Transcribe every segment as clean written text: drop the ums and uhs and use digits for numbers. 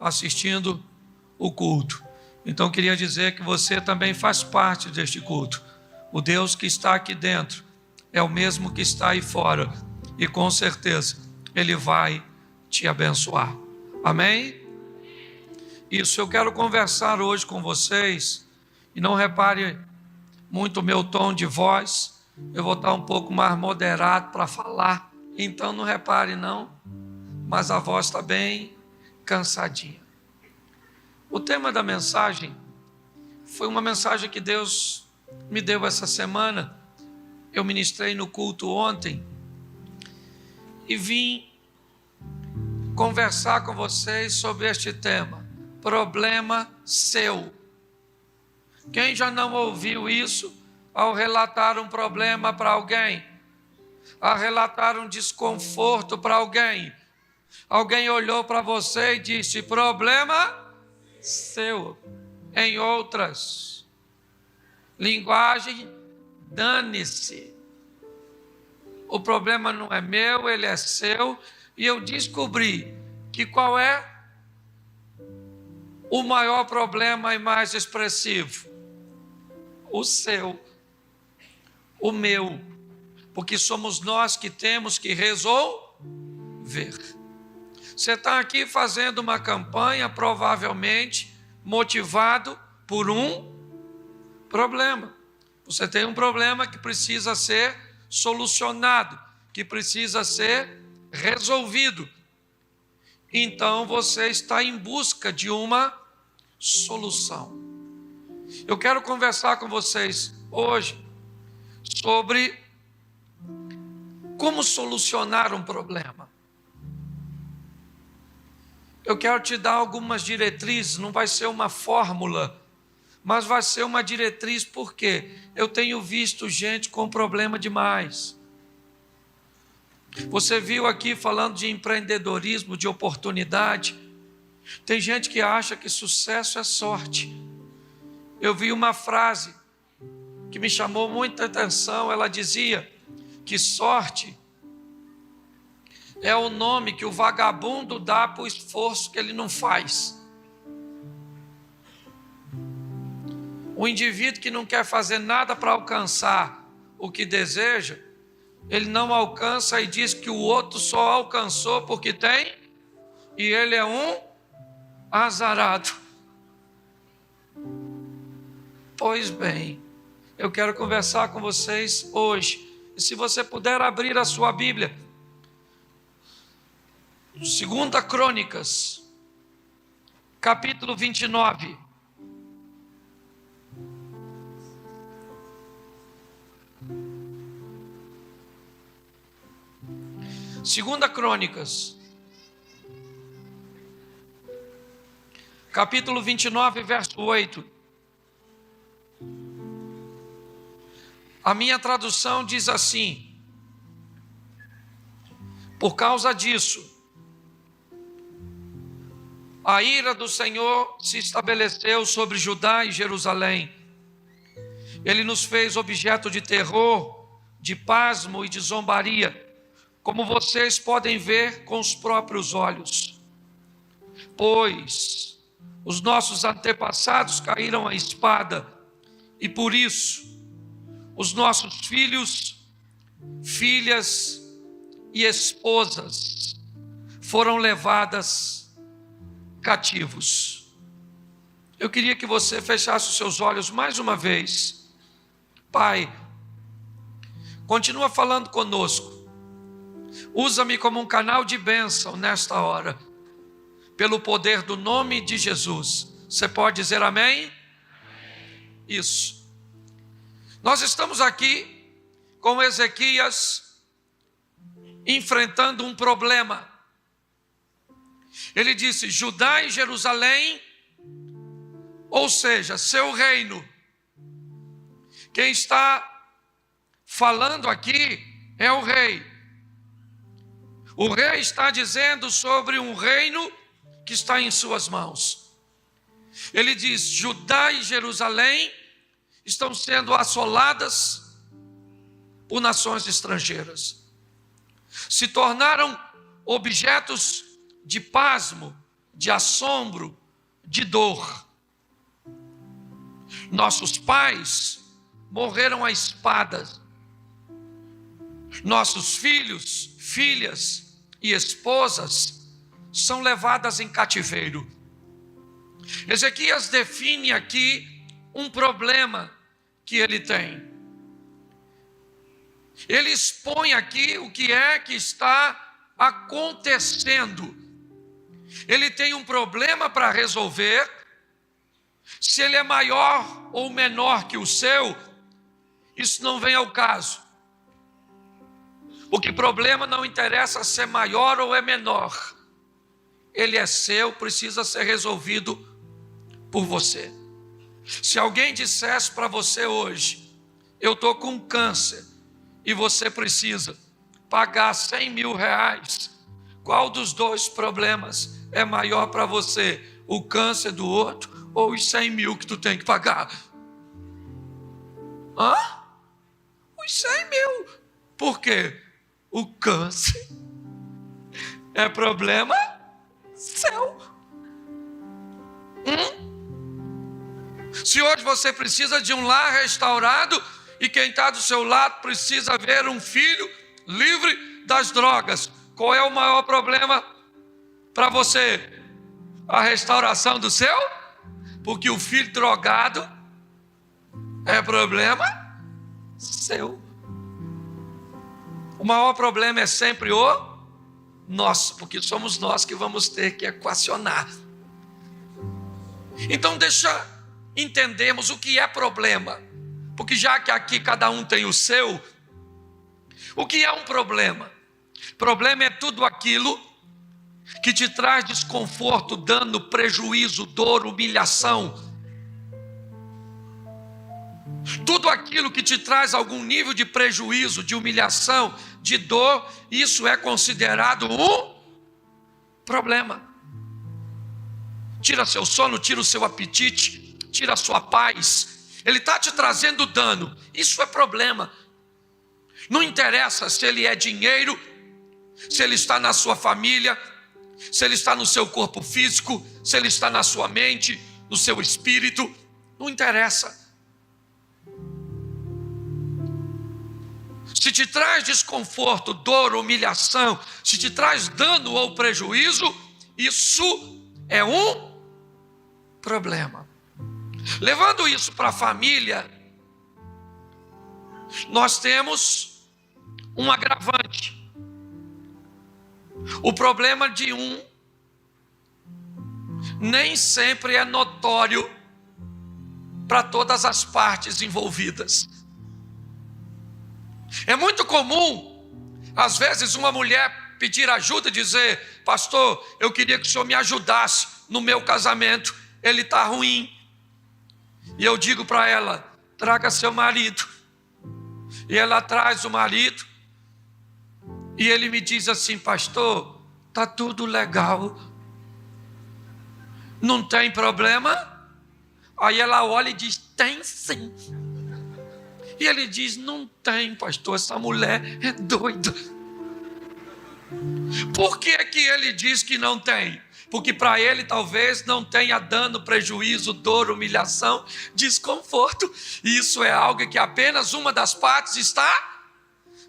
assistindo o culto. Então queria dizer que você também faz parte deste culto. O Deus que está aqui dentro é o mesmo que está aí fora, e com certeza Ele vai te abençoar. Amém? Isso, eu quero conversar hoje com vocês, e não repare muito o meu tom de voz, eu vou estar um pouco mais moderado para falar, então não repare não, mas a voz está bem cansadinha. O tema da mensagem foi uma mensagem que Deus me deu essa semana. Eu ministrei no culto ontem e vim conversar com vocês sobre este tema, problema seu. Quem já não ouviu isso ao relatar um problema para alguém, ao relatar um desconforto para alguém? Alguém olhou para você e disse, problema seu. Em outras linguagem, dane-se. O problema não é meu, ele é seu. E eu descobri que qual é o maior problema e mais expressivo? O seu, o meu. Porque somos nós que temos que resolver. Você está aqui fazendo uma campanha, provavelmente motivado por um problema. Você tem um problema que precisa ser solucionado, que precisa ser resolvido. Então você está em busca de uma solução. Eu quero conversar com vocês hoje sobre como solucionar um problema. Eu quero te dar algumas diretrizes, não vai ser uma fórmula, mas vai ser uma diretriz, porque eu tenho visto gente com problema demais. Você viu aqui falando de empreendedorismo, de oportunidade. Tem gente que acha que sucesso é sorte. Eu vi uma frase que me chamou muita atenção, ela dizia que sorte é o nome que o vagabundo dá para o esforço que ele não faz. O indivíduo que não quer fazer nada para alcançar o que deseja, ele não alcança e diz que o outro só alcançou porque tem, e ele é um azarado. Pois bem, eu quero conversar com vocês hoje. E se você puder abrir a sua Bíblia, 2 Crônicas, capítulo 29. Segunda Crônicas, capítulo 29, verso 8. A minha tradução diz assim: por causa disso, a ira do Senhor se estabeleceu sobre Judá e Jerusalém. Ele nos fez objeto de terror, de pasmo e de zombaria, como vocês podem ver com os próprios olhos. Pois os nossos antepassados caíram à espada, e por isso os nossos filhos, filhas e esposas foram levadas cativos. Eu queria que você fechasse os seus olhos mais uma vez. Pai, continua falando conosco. Usa-me como um canal de bênção nesta hora, pelo poder do nome de Jesus. Você pode dizer amém? Isso. Nós estamos aqui com Ezequias enfrentando um problema. Ele disse: Judá e Jerusalém, ou seja, seu reino. Quem está falando aqui é o rei. O rei está dizendo sobre um reino que está em suas mãos. Ele diz: Judá e Jerusalém estão sendo assoladas por nações estrangeiras. Se tornaram objetos de pasmo, de assombro, de dor. Nossos pais morreram à espada. Nossos filhos, filhas e esposas são levadas em cativeiro. Ezequias define aqui um problema que ele tem. Ele expõe aqui o que é que está acontecendo. Ele tem um problema para resolver. Se ele é maior ou menor que o seu, isso não vem ao caso. Porque problema não interessa se é maior ou é menor. Ele é seu, precisa ser resolvido por você. Se alguém dissesse para você hoje, eu estou com câncer e você precisa pagar 100 mil reais, qual dos dois problemas é maior para você? O câncer do outro ou os 100 mil que tu tem que pagar? Os 100 mil. Por quê? O câncer é problema seu. Se hoje você precisa de um lar restaurado e quem está do seu lado precisa ver um filho livre das drogas, qual é o maior problema para você? A restauração do seu? Porque o filho drogado é problema seu. O maior problema é sempre o nosso, porque somos nós que vamos ter que equacionar. Então deixa entendermos o que é problema, porque já que aqui cada um tem o seu, o que é um problema? Problema é tudo aquilo que te traz desconforto, dano, prejuízo, dor, humilhação. Tudo aquilo que te traz algum nível de prejuízo, de humilhação, de dor, isso é considerado um problema. Tira seu sono, tira o seu apetite, tira a sua paz. Ele está te trazendo dano. Isso é problema. Não interessa se ele é dinheiro, se ele está na sua família, se ele está no seu corpo físico, se ele está na sua mente, no seu espírito. Não interessa. Se te traz desconforto, dor, humilhação, se te traz dano ou prejuízo, isso é um problema. Levando isso para a família, nós temos um agravante. O problema de um nem sempre é notório para todas as partes envolvidas. É muito comum, às vezes, uma mulher pedir ajuda e dizer: pastor, eu queria que o senhor me ajudasse no meu casamento, ele está ruim. E eu digo para ela: traga seu marido. E ela traz o marido, e ele me diz assim: pastor, está tudo legal, não tem problema? Aí ela olha e diz: tem sim. E ele diz: não tem, pastor, essa mulher é doida. Por que que ele diz que não tem? Porque para ele talvez não tenha dano, prejuízo, dor, humilhação, desconforto. Isso é algo que apenas uma das partes está,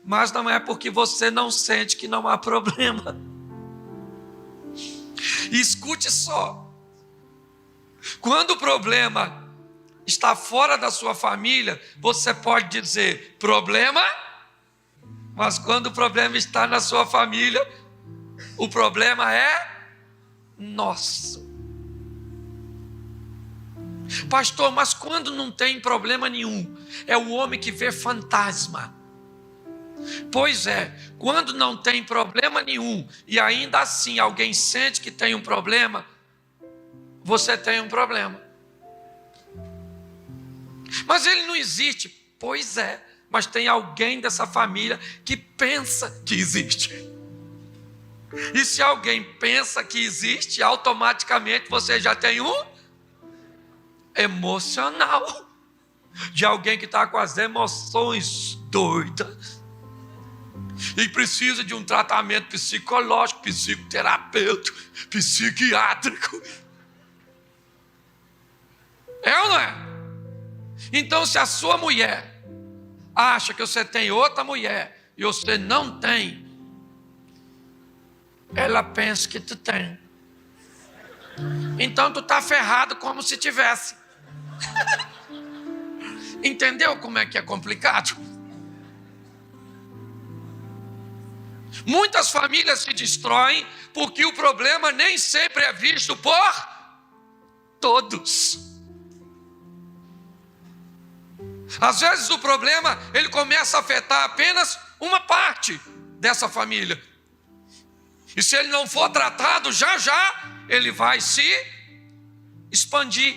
mas não é porque você não sente que não há problema. Escute só, quando o problema está fora da sua família, você pode dizer problema, mas quando o problema está na sua família, o problema é nosso. Pastor, mas quando não tem problema nenhum, é o homem que vê fantasma. Pois é, quando não tem problema nenhum e ainda assim alguém sente que tem um problema, você tem um problema. Mas ele não existe. Pois é, mas tem alguém dessa família que pensa que existe. E se alguém pensa que existe, automaticamente você já tem um emocional, de alguém que está com as emoções doidas. e precisa de um tratamento psicológico, psicoterapêutico, psiquiátrico. É ou não é? Então, se a sua mulher acha que você tem outra mulher e você não tem, ela pensa que tu tem. Então tu está ferrado como se tivesse. Entendeu como é que é complicado? Muitas famílias se destroem porque o problema nem sempre é visto por todos. Às vezes o problema, ele começa a afetar apenas uma parte dessa família. E se ele não for tratado, já já ele vai se expandir,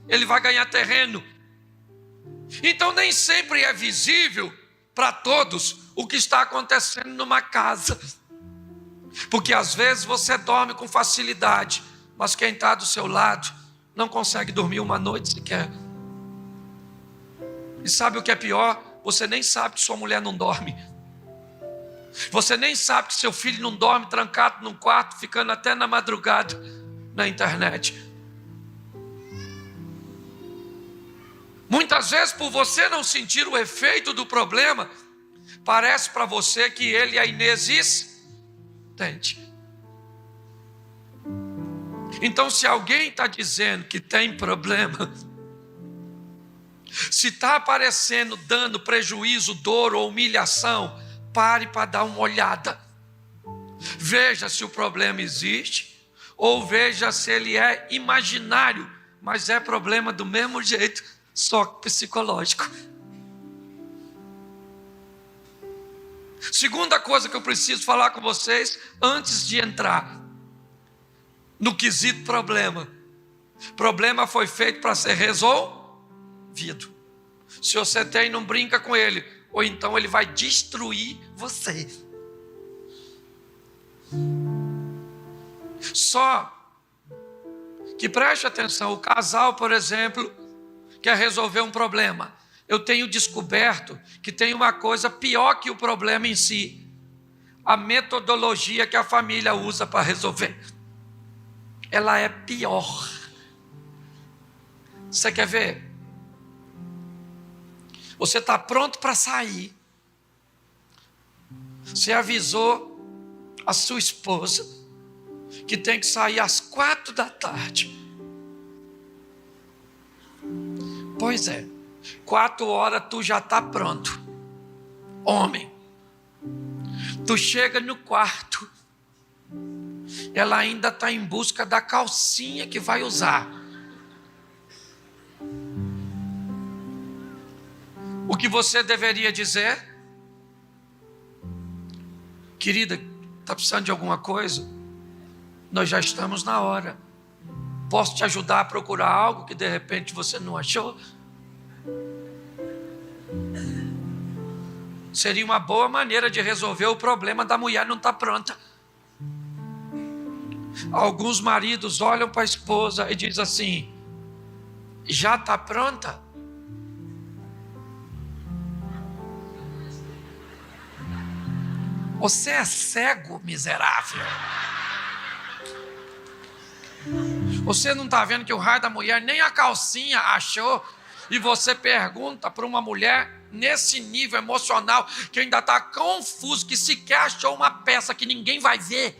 ele vai ganhar terreno. Então nem sempre é visível para todos o que está acontecendo numa casa. Porque às vezes você dorme com facilidade, mas quem está do seu lado não consegue dormir uma noite sequer. E sabe o que é pior? Você nem sabe que sua mulher não dorme. Você nem sabe que seu filho não dorme trancado num quarto, ficando até na madrugada na internet. Muitas vezes, por você não sentir o efeito do problema, parece para você que ele é inexistente. Então, se alguém está dizendo que tem problema, se está aparecendo dano, prejuízo, dor ou humilhação, pare para dar uma olhada. Veja se o problema existe, ou veja se ele é imaginário, mas é problema do mesmo jeito, só psicológico. Segunda coisa que eu preciso falar com vocês, antes de entrar no quesito problema. Problema foi feito para ser resolvido. Se você tem, não brinca com ele, ou então ele vai destruir você. Só que preste atenção, o casal, por exemplo, quer resolver um problema. Eu tenho descoberto que tem uma coisa pior que o problema em si: a metodologia que a família usa para resolver. Ela é pior. Você quer ver? Você está pronto para sair. Você avisou a sua esposa que tem que sair às 4 da tarde. Pois é, 4 horas tu já está pronto. Homem, tu chega no quarto, ela ainda está em busca da calcinha que vai usar. O que você deveria dizer? Querida, está precisando de alguma coisa? Nós já estamos na hora. Posso te ajudar a procurar algo que de repente você não achou? Seria uma boa maneira de resolver o problema da mulher não estar pronta. Alguns maridos olham para a esposa e dizem assim: já está pronta? Você é cego, miserável. Você não está vendo que o raio da mulher nem a calcinha achou? E você pergunta para uma mulher nesse nível emocional, que ainda está confuso, que sequer achou uma peça que ninguém vai ver.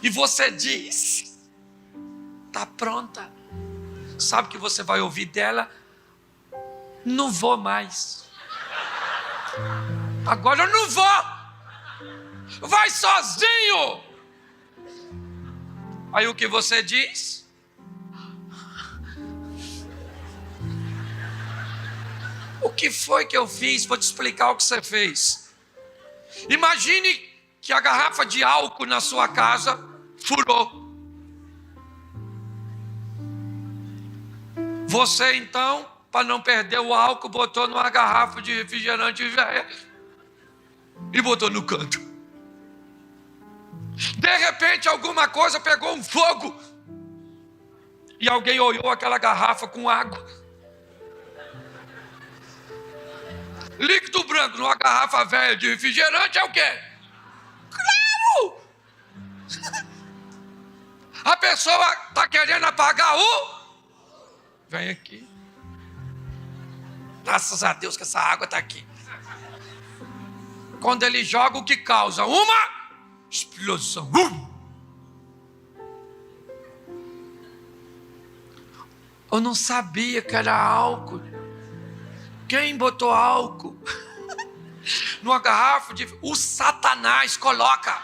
E você diz: está pronta. Sabe o que você vai ouvir dela? Não vou mais. Agora eu não vou. Vai sozinho. Aí o que você diz? O que foi que eu fiz? Vou te explicar o que você fez. Imagine que a garrafa de álcool na sua casa furou. Você então, para não perder o álcool, botou numa garrafa de refrigerante velha e botou no canto. De repente alguma coisa pegou um fogo e alguém olhou aquela garrafa com água. Líquido branco numa garrafa velha de refrigerante é o quê? Claro! A pessoa está querendo apagar o... Vem aqui. Graças a Deus que essa água está aqui. Quando ele joga, o que causa? Uma explosão. Eu não sabia que era álcool. Quem botou álcool numa garrafa de... O Satanás coloca.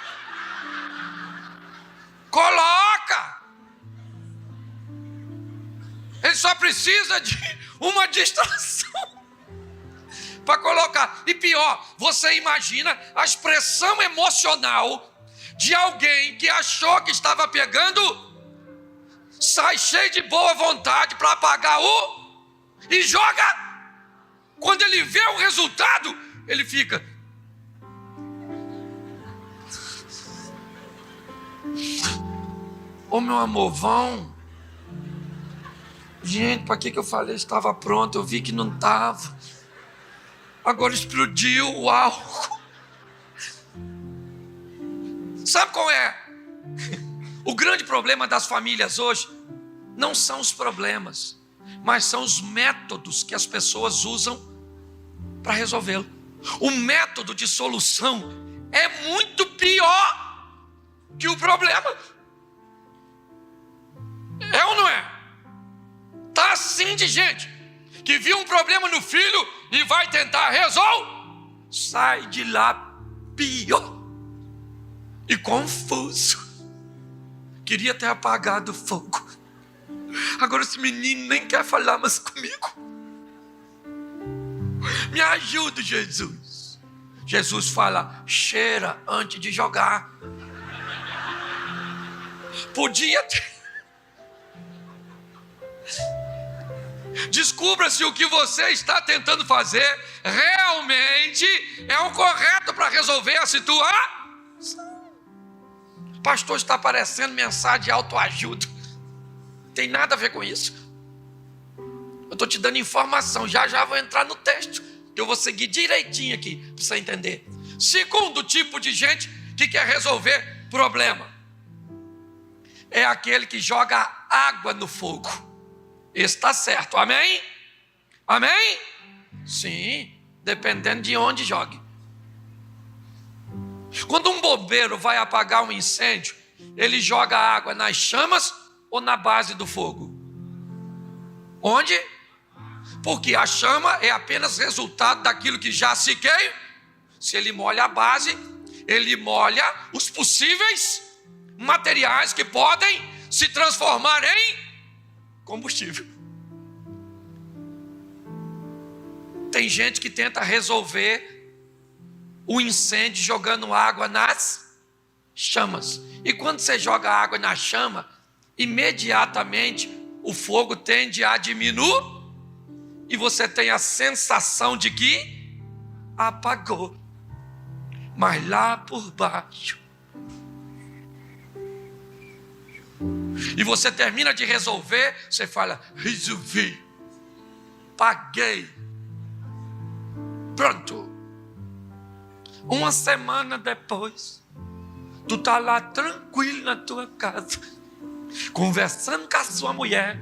Ele só precisa de uma distração para colocar. E pior, você imagina a expressão emocional de alguém que achou que estava pegando, sai cheio de boa vontade para apagar e joga. Quando ele vê o resultado, ele fica... Ô meu amor, vão. Gente, para que eu falei? Estava pronto, eu vi que não estava. Agora explodiu o álcool. Sabe qual é? O grande problema das famílias hoje não são os problemas, mas são os métodos que as pessoas usam para resolvê-lo. O método de solução é muito pior que o problema. É ou não é? Tá assim de gente que viu um problema no filho e vai tentar resolver, sai de lá pior e confuso. Queria ter apagado o fogo. Agora esse menino nem quer falar mais comigo. Me ajuda, Jesus. Jesus fala, cheira antes de jogar. Podia ter. Descubra se o que você está tentando fazer realmente é o correto para resolver a situação. Pastor, está parecendo mensagem de autoajuda. Tem nada a ver com isso. Eu estou te dando informação. Já vou entrar no texto, que eu vou seguir direitinho aqui para você entender. Segundo tipo de gente que quer resolver problema é aquele que joga água no fogo. Esse está certo, amém? Amém? Sim, dependendo de onde jogue. Quando um bombeiro vai apagar um incêndio, ele joga água nas chamas ou na base do fogo? Onde? Porque a chama é apenas resultado daquilo que já se queima. Se ele molha a base, ele molha os possíveis materiais que podem se transformar em combustível. Tem gente que tenta resolver o incêndio jogando água nas chamas. E quando você joga água na chama, imediatamente o fogo tende a diminuir e você tem a sensação de que apagou. Mas lá por baixo, e você termina de resolver, você fala, resolvi, paguei, pronto. Uma semana depois, tu está lá tranquilo na tua casa, conversando com a sua mulher.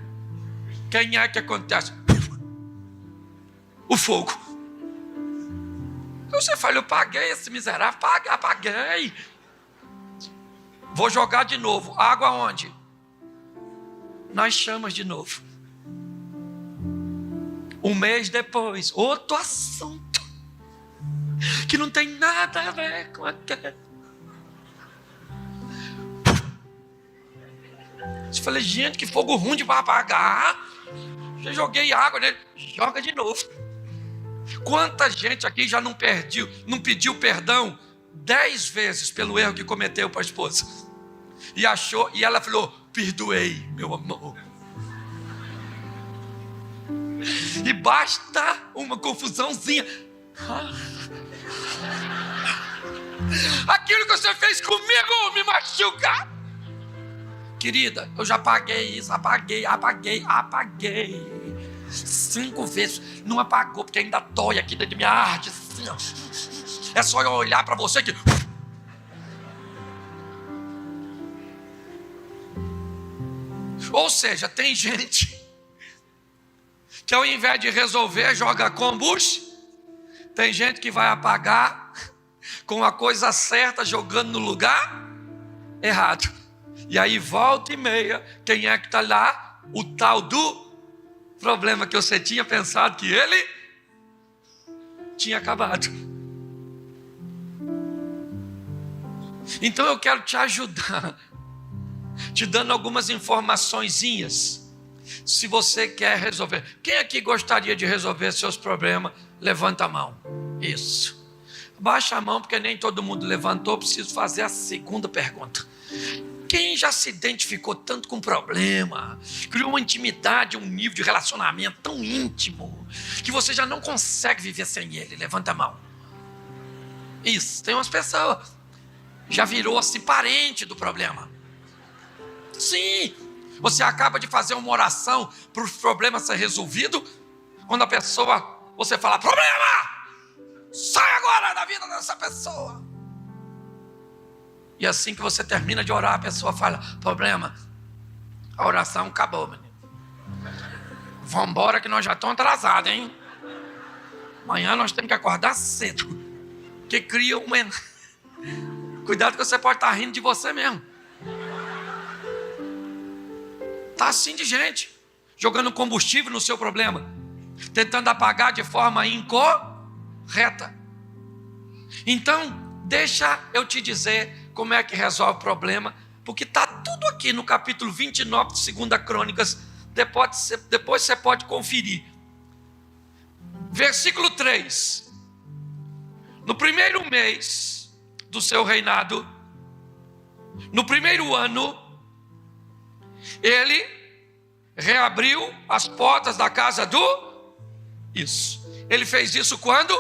Quem é que acontece? O fogo. Você fala, eu paguei esse miserável, paguei. Vou jogar de novo. Água onde? Nas chamas de novo. Um mês depois, outro assunto que não tem nada a ver com aquele. Eu falei, gente, que fogo ruim de apagar. Já joguei água nele, joga de novo. Quanta gente aqui já não pediu perdão 10 vezes pelo erro que cometeu para a esposa? E ela falou, perdoei, meu amor. E basta uma confusãozinha. Aquilo que você fez comigo me machuca. Querida, eu já paguei isso, apaguei. 5 vezes. Não apagou, porque ainda dói aqui dentro de minha arte. Assim, ó. É só eu olhar para você que... Ou seja, tem gente que ao invés de resolver, joga combustível. Tem gente que vai apagar com a coisa certa, jogando no lugar errado. E aí volta e meia, quem é que está lá? O tal do problema que você tinha pensado que ele tinha acabado. Então eu quero te ajudar, te dando algumas informaçõezinhas. Se você quer resolver. Quem aqui gostaria de resolver seus problemas? Levanta a mão. Isso. Baixa a mão, porque nem todo mundo levantou. Preciso fazer a segunda pergunta. Quem já se identificou tanto com o problema, criou uma intimidade, um nível de relacionamento tão íntimo, que você já não consegue viver sem ele? Levanta a mão. Isso, tem umas pessoas. Já virou assim parente do problema. Sim, você acaba de fazer uma oração para o problema ser resolvido. Quando a pessoa, você fala, problema, sai agora da vida dessa pessoa. E assim que você termina de orar, a pessoa fala, problema, a oração acabou, menino. Vamos embora que nós já estamos atrasados, hein? Amanhã nós temos que acordar cedo. Que cria uma... Cuidado que você pode estar rindo de você mesmo. Está assim de gente, jogando combustível no seu problema, tentando apagar de forma incorreta. Então, deixa eu te dizer como é que resolve o problema, porque está tudo aqui no capítulo 29 de 2 Crônicas, depois você pode conferir. Versículo 3. No primeiro mês do seu reinado, no primeiro ano, ele reabriu as portas da casa do... Isso. Ele fez isso quando?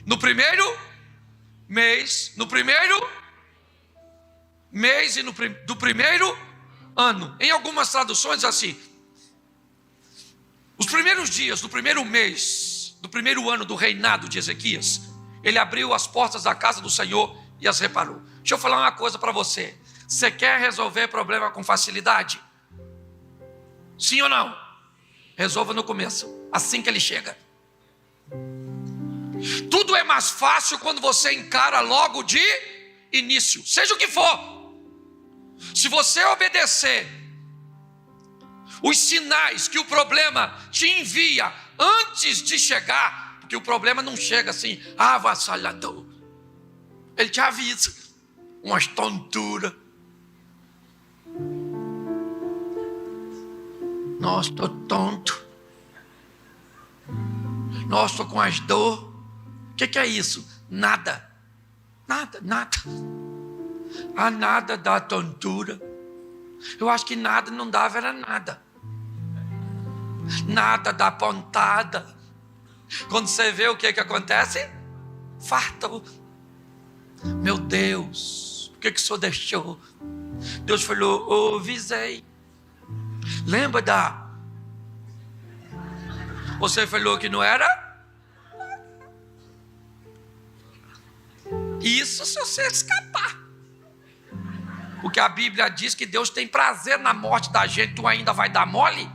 No primeiro mês. No primeiro mês e do primeiro ano. Em algumas traduções assim. Os primeiros dias do primeiro mês, do primeiro ano do reinado de Ezequias, ele abriu as portas da casa do Senhor e as reparou. Deixa eu falar uma coisa para você. Você quer resolver problema com facilidade? Sim ou não? Resolva no começo, assim que ele chega. Tudo é mais fácil quando você encara logo de início, seja o que for. Se você obedecer os sinais que o problema te envia antes de chegar, porque o problema não chega assim, avassalador. Ele te avisa, umas tonturas. Nossa, estou tonto. Nossa, estou com as dor. O que é isso? Nada. Nada. A nada dá tontura. Eu acho que nada não dava, era nada. Nada dá pontada. Quando você vê o que acontece? Fartou. Meu Deus, por que o Senhor deixou? Deus falou, avisei. Lembra da... Você falou que não era? Isso se você escapar. Porque a Bíblia diz que Deus tem prazer na morte da gente. Tu ainda vai dar mole?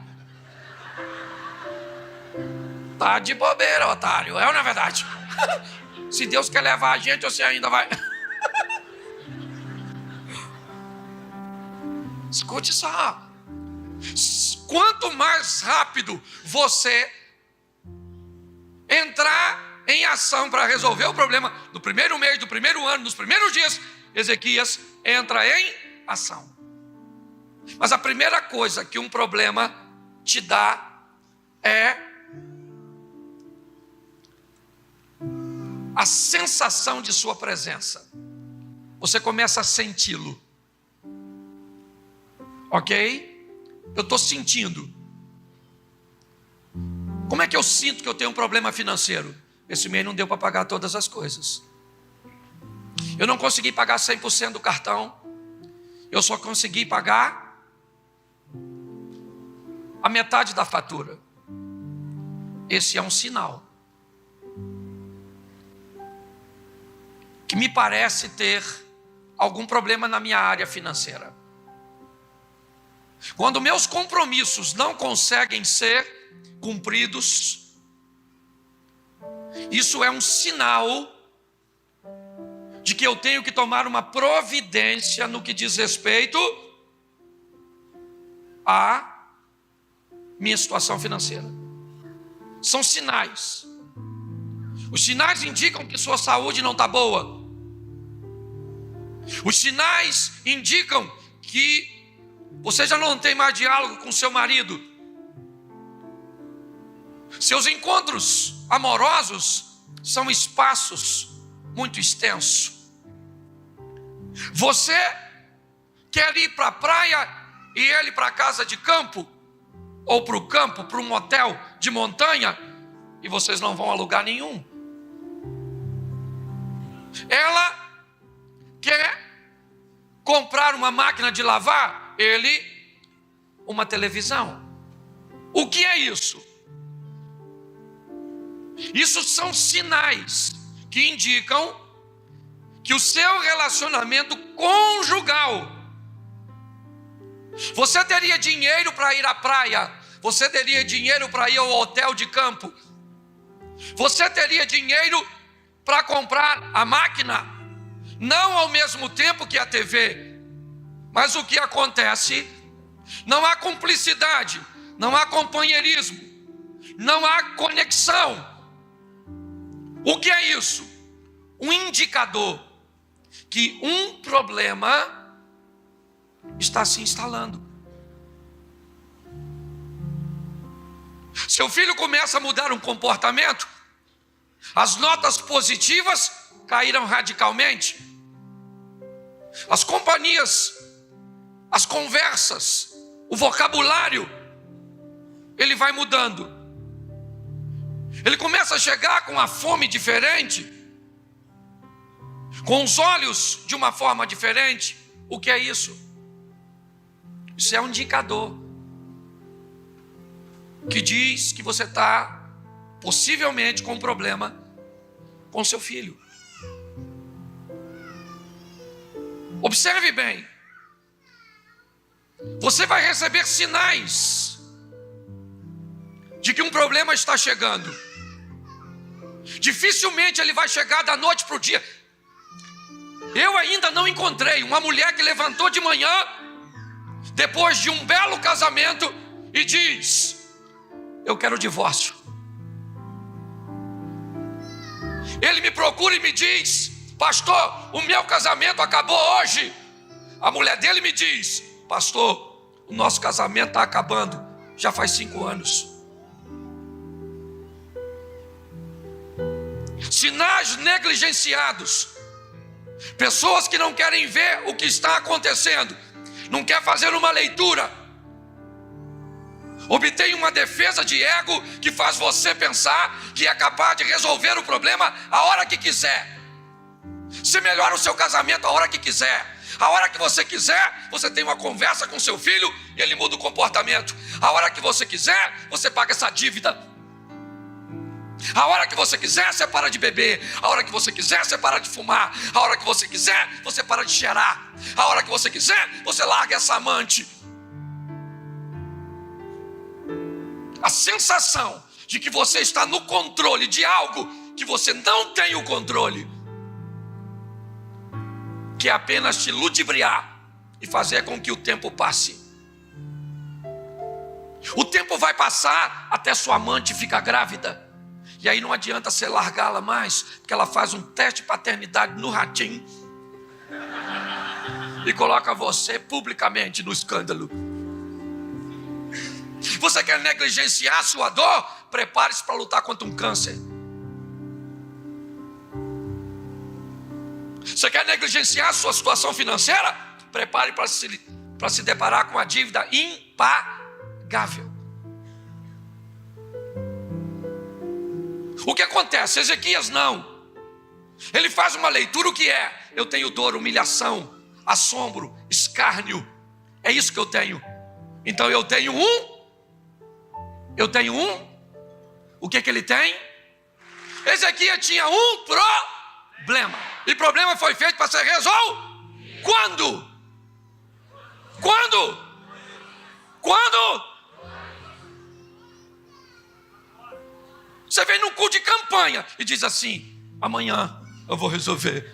Tá de bobeira, otário. É ou não é verdade? Se Deus quer levar a gente, você ainda vai... Escute só. Quanto mais rápido você entrar em ação para resolver o problema, no primeiro mês, do primeiro ano, nos primeiros dias, Ezequias entra em ação. Mas a primeira coisa que um problema te dá é a sensação de sua presença. Você começa a senti-lo. Ok? Eu estou sentindo. Como é que eu sinto que eu tenho um problema financeiro? Esse mês não deu para pagar todas as coisas. Eu não consegui pagar 100% do cartão. Eu só consegui pagar a metade da fatura. esse é um sinal que me parece ter algum problema na minha área financeira. Quando meus compromissos não conseguem ser cumpridos, isso é um sinal de que eu tenho que tomar uma providência no que diz respeito à minha situação financeira. São sinais. Os sinais indicam que sua saúde não está boa. Os sinais indicam que você já não tem mais diálogo com seu marido. Seus encontros amorosos são espaços muito extensos. Você quer ir para a praia e ele para a casa de campo, ou para o campo, para um hotel de montanha, e vocês não vão a lugar nenhum. Ela quer comprar uma máquina de lavar, ele uma televisão. O que é isso? Isso são sinais que indicam que o seu relacionamento conjugal, você teria dinheiro para ir à praia, você teria dinheiro para ir ao hotel de campo, você teria dinheiro para comprar a máquina, não ao mesmo tempo que a TV, mas o que acontece? Não há cumplicidade, não há companheirismo, não há conexão. O que é isso? Um indicador que um problema está se instalando. Seu filho começa a mudar um comportamento, as notas positivas caíram radicalmente, as companhias, as conversas, o vocabulário, ele vai mudando. Ele começa a chegar com a fome diferente, com os olhos de uma forma diferente. O que é isso? Isso é um indicador que diz que você está possivelmente com um problema com seu filho. Observe bem. Você vai receber sinais de que um problema está chegando. Dificilmente ele vai chegar da noite para o dia. Eu ainda não encontrei uma mulher que levantou de manhã, depois de um belo casamento, e diz: eu quero o divórcio. Ele me procura e me diz: pastor, o meu casamento acabou hoje. A mulher dele me diz: pastor, o nosso casamento está acabando, já faz 5 anos. Sinais negligenciados. Pessoas que não querem ver o que está acontecendo, não quer fazer uma leitura, obtém uma defesa de ego que faz você pensar que é capaz de resolver o problema a hora que quiser. Você melhora o seu casamento a hora que quiser. A hora que você quiser, você tem uma conversa com seu filho e ele muda o comportamento. A hora que você quiser, você paga essa dívida. A hora que você quiser, você para de beber. A hora que você quiser, você para de fumar. A hora que você quiser, você para de cheirar. A hora que você quiser, você larga essa amante. A sensação de que você está no controle de algo que você não tem o controle, que é apenas te ludibriar e fazer com que o tempo passe. O tempo vai passar até sua amante ficar grávida. E aí não adianta você largá-la mais, porque ela faz um teste de paternidade no ratinho e coloca você publicamente no escândalo. Você quer negligenciar a sua dor? Prepare-se para lutar contra um câncer. Você quer negligenciar a sua situação financeira? Prepare para se deparar com a dívida impagável. O que acontece? Ezequias não. Ele faz uma leitura, o que é? Eu tenho dor, humilhação, assombro, escárnio. É isso que eu tenho. Então eu tenho um o que ele tem? Ezequias tinha um problema. E problema foi feito para ser resolvido. Quando? Quando? Quando? Você vem num culto de campanha e diz assim: amanhã eu vou resolver.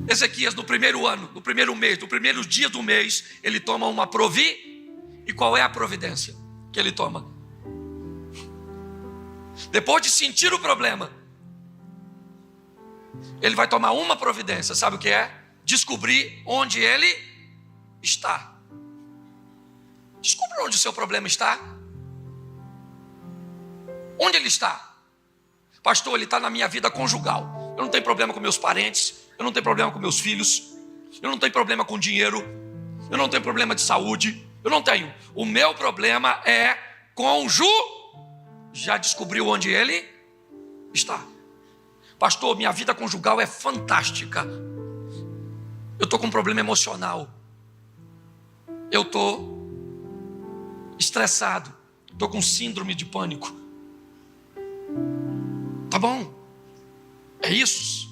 Ezequias, no primeiro ano, no primeiro mês, no primeiro dia do mês, ele toma uma E qual é a providência que ele toma? Depois de sentir o problema, ele vai tomar uma providência. Sabe o que é? Descobrir onde ele está. Descubra onde o seu problema está. Onde ele está? Pastor, ele está na minha vida conjugal. Eu não tenho problema com meus parentes. Eu não tenho problema com meus filhos. Eu não tenho problema com dinheiro. Eu não tenho problema de saúde. Eu não tenho. O meu problema é Já descobriu onde ele está? Pastor, minha vida conjugal é fantástica. Eu estou com um problema emocional. Eu estou estressado. Estou com síndrome de pânico. Tá bom? É isso.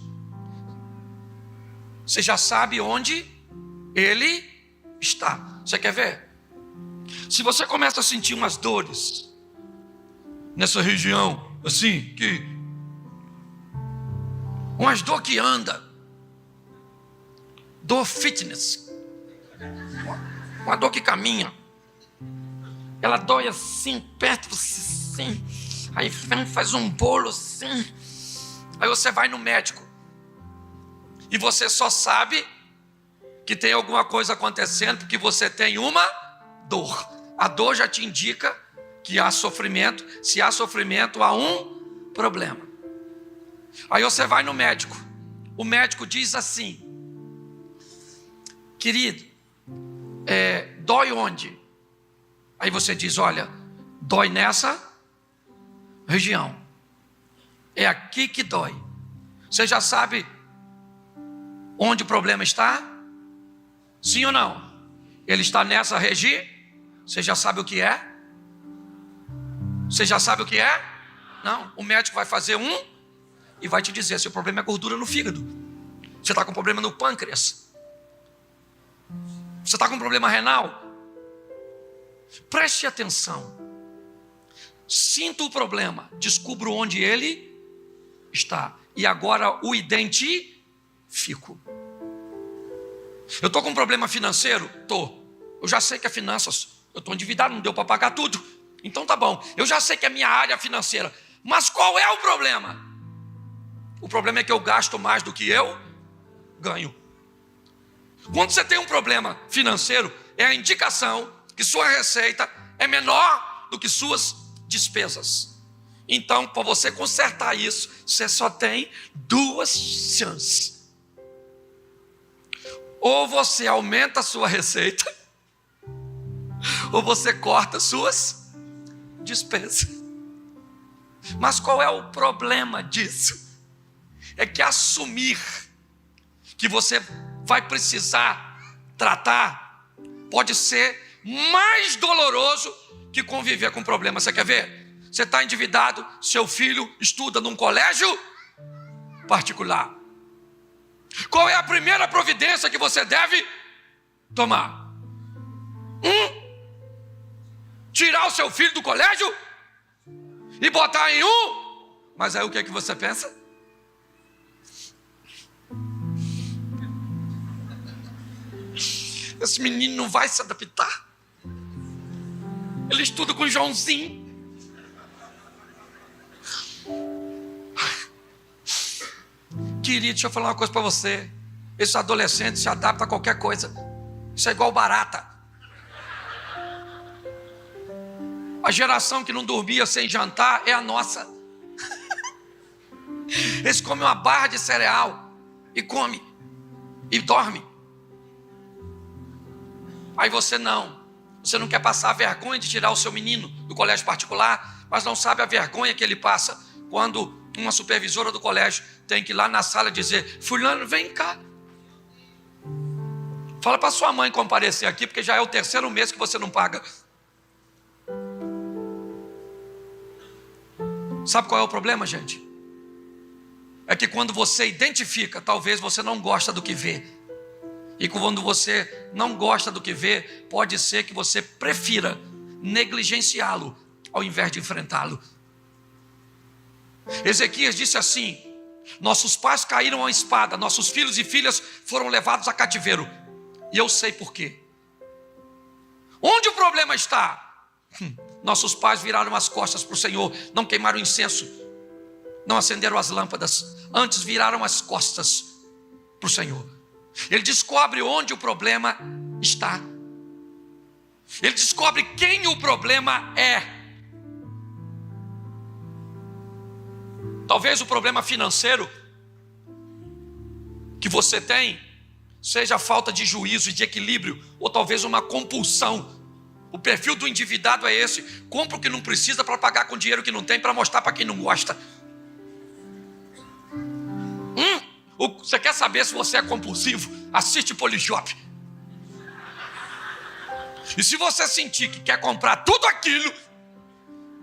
Você já sabe onde ele está. Você quer ver? Se você começa a sentir umas dores nessa região, assim, umas dor que anda, dor fitness, uma dor que caminha, ela dói assim, perto de você, assim, aí faz um bolo assim, aí você vai no médico, e você só sabe que tem alguma coisa acontecendo, porque você tem uma dor. A dor já te indica que há sofrimento. Se há sofrimento, há um problema. Aí você vai no médico. O médico diz assim: querido, dói onde? Aí você diz: olha, dói nessa região. É aqui que dói. Você já sabe onde o problema está? Sim ou não? Ele está nessa região. Você já sabe o que é? Você já sabe o que é? Não. O médico vai fazer e vai te dizer se o problema é gordura no fígado. Você está com problema no pâncreas. Você está com problema renal. Preste atenção. Sinta o problema. Descubra onde ele está. E agora o identifico. Eu estou com um problema financeiro? Estou. Eu já sei que é finanças. Eu estou endividado, não deu para pagar tudo. Então tá bom. Eu já sei que é minha área financeira. Mas qual é o problema? O problema é que eu gasto mais do que eu ganho. Quando você tem um problema financeiro, é a indicação que sua receita é menor do que suas despesas. Então, para você consertar isso, você só tem duas chances. Ou você aumenta a sua receita, ou você corta suas despesas. Mas qual é o problema disso? É que assumir que você vai precisar tratar pode ser mais doloroso que conviver com o problema. Você quer ver? Você está endividado, seu filho estuda num colégio particular. Qual é a primeira providência que você deve tomar? Tirar o seu filho do colégio e botar em Mas aí o que é que você pensa? Esse menino não vai se adaptar. Ele estuda com o Joãozinho. Querido, deixa eu falar uma coisa para você. Esse adolescente se adapta a qualquer coisa. Isso é igual barata. A geração que não dormia sem jantar é a nossa. Eles comem uma barra de cereal e come e dorme. Aí você não quer passar a vergonha de tirar o seu menino do colégio particular, mas não sabe a vergonha que ele passa quando uma supervisora do colégio tem que ir lá na sala dizer: fulano, vem cá. Fala para sua mãe comparecer aqui, porque já é o terceiro mês que você não paga. Sabe qual é o problema, gente? É que quando você identifica, talvez você não gosta do que vê. E quando você não gosta do que vê, pode ser que você prefira negligenciá-lo ao invés de enfrentá-lo. Ezequias disse assim: nossos pais caíram à espada, nossos filhos e filhas foram levados a cativeiro. E eu sei por quê. Onde o problema está? Nossos pais viraram as costas para o Senhor, não queimaram incenso, não acenderam as lâmpadas, antes viraram as costas para o Senhor. Ele descobre onde o problema está. Ele descobre quem o problema é. Talvez o problema financeiro que você tem seja a falta de juízo e de equilíbrio, ou talvez uma compulsão. O perfil do endividado é esse: compra o que não precisa para pagar com dinheiro que não tem, para mostrar para quem não gosta. Você quer saber se você é compulsivo? Assiste Polishop. E se você sentir que quer comprar tudo aquilo,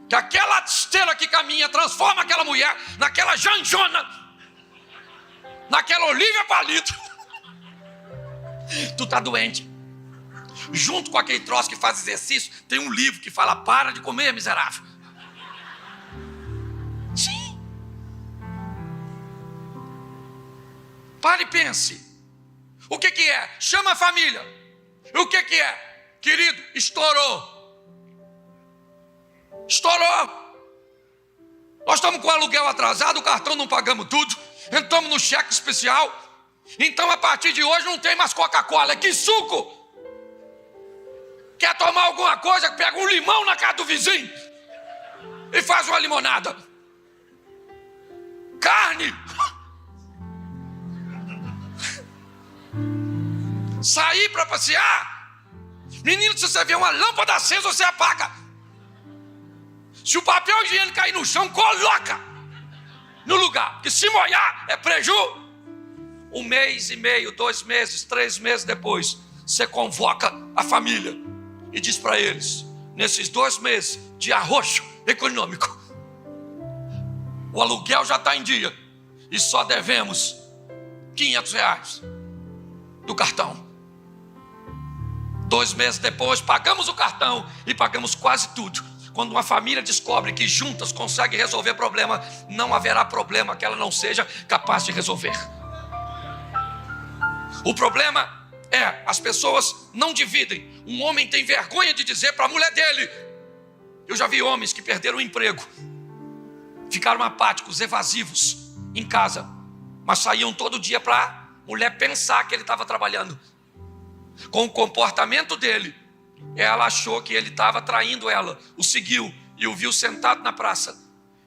que aquela esteira que caminha transforma aquela mulher naquela Janjona, naquela Olívia Palito, tu tá doente. Junto com aquele troço que faz exercício, tem um livro que fala: para de comer, miserável. Sim. Pare e pense. O que é? Chama a família. O que é? Querido, estourou. Nós estamos com o aluguel atrasado, o cartão não pagamos tudo, entramos no cheque especial. Então a partir de hoje não tem mais Coca-Cola, é que suco. Quer tomar alguma coisa? Pega um limão na casa do vizinho e faz uma limonada. Carne. Sair para passear. Menino, se você vê uma lâmpada acesa, você apaga. Se o papel higiênico cair no chão, coloca no lugar, porque se molhar é preju. 1 mês e meio, 2 meses, 3 meses depois, você convoca a família e diz para eles: nesses 2 meses de arroxo econômico, o aluguel já está em dia e só devemos R$500 do cartão. 2 meses depois, pagamos o cartão e pagamos quase tudo. Quando uma família descobre que juntas consegue resolver problema, não haverá problema que ela não seja capaz de resolver. O problema é, as pessoas não dividem. Um homem tem vergonha de dizer para a mulher dele. Eu já vi homens que perderam o emprego, ficaram apáticos, evasivos em casa, mas saíam todo dia para a mulher pensar que ele estava trabalhando. Com o comportamento dele, ela achou que ele estava traindo ela, o seguiu e o viu sentado na praça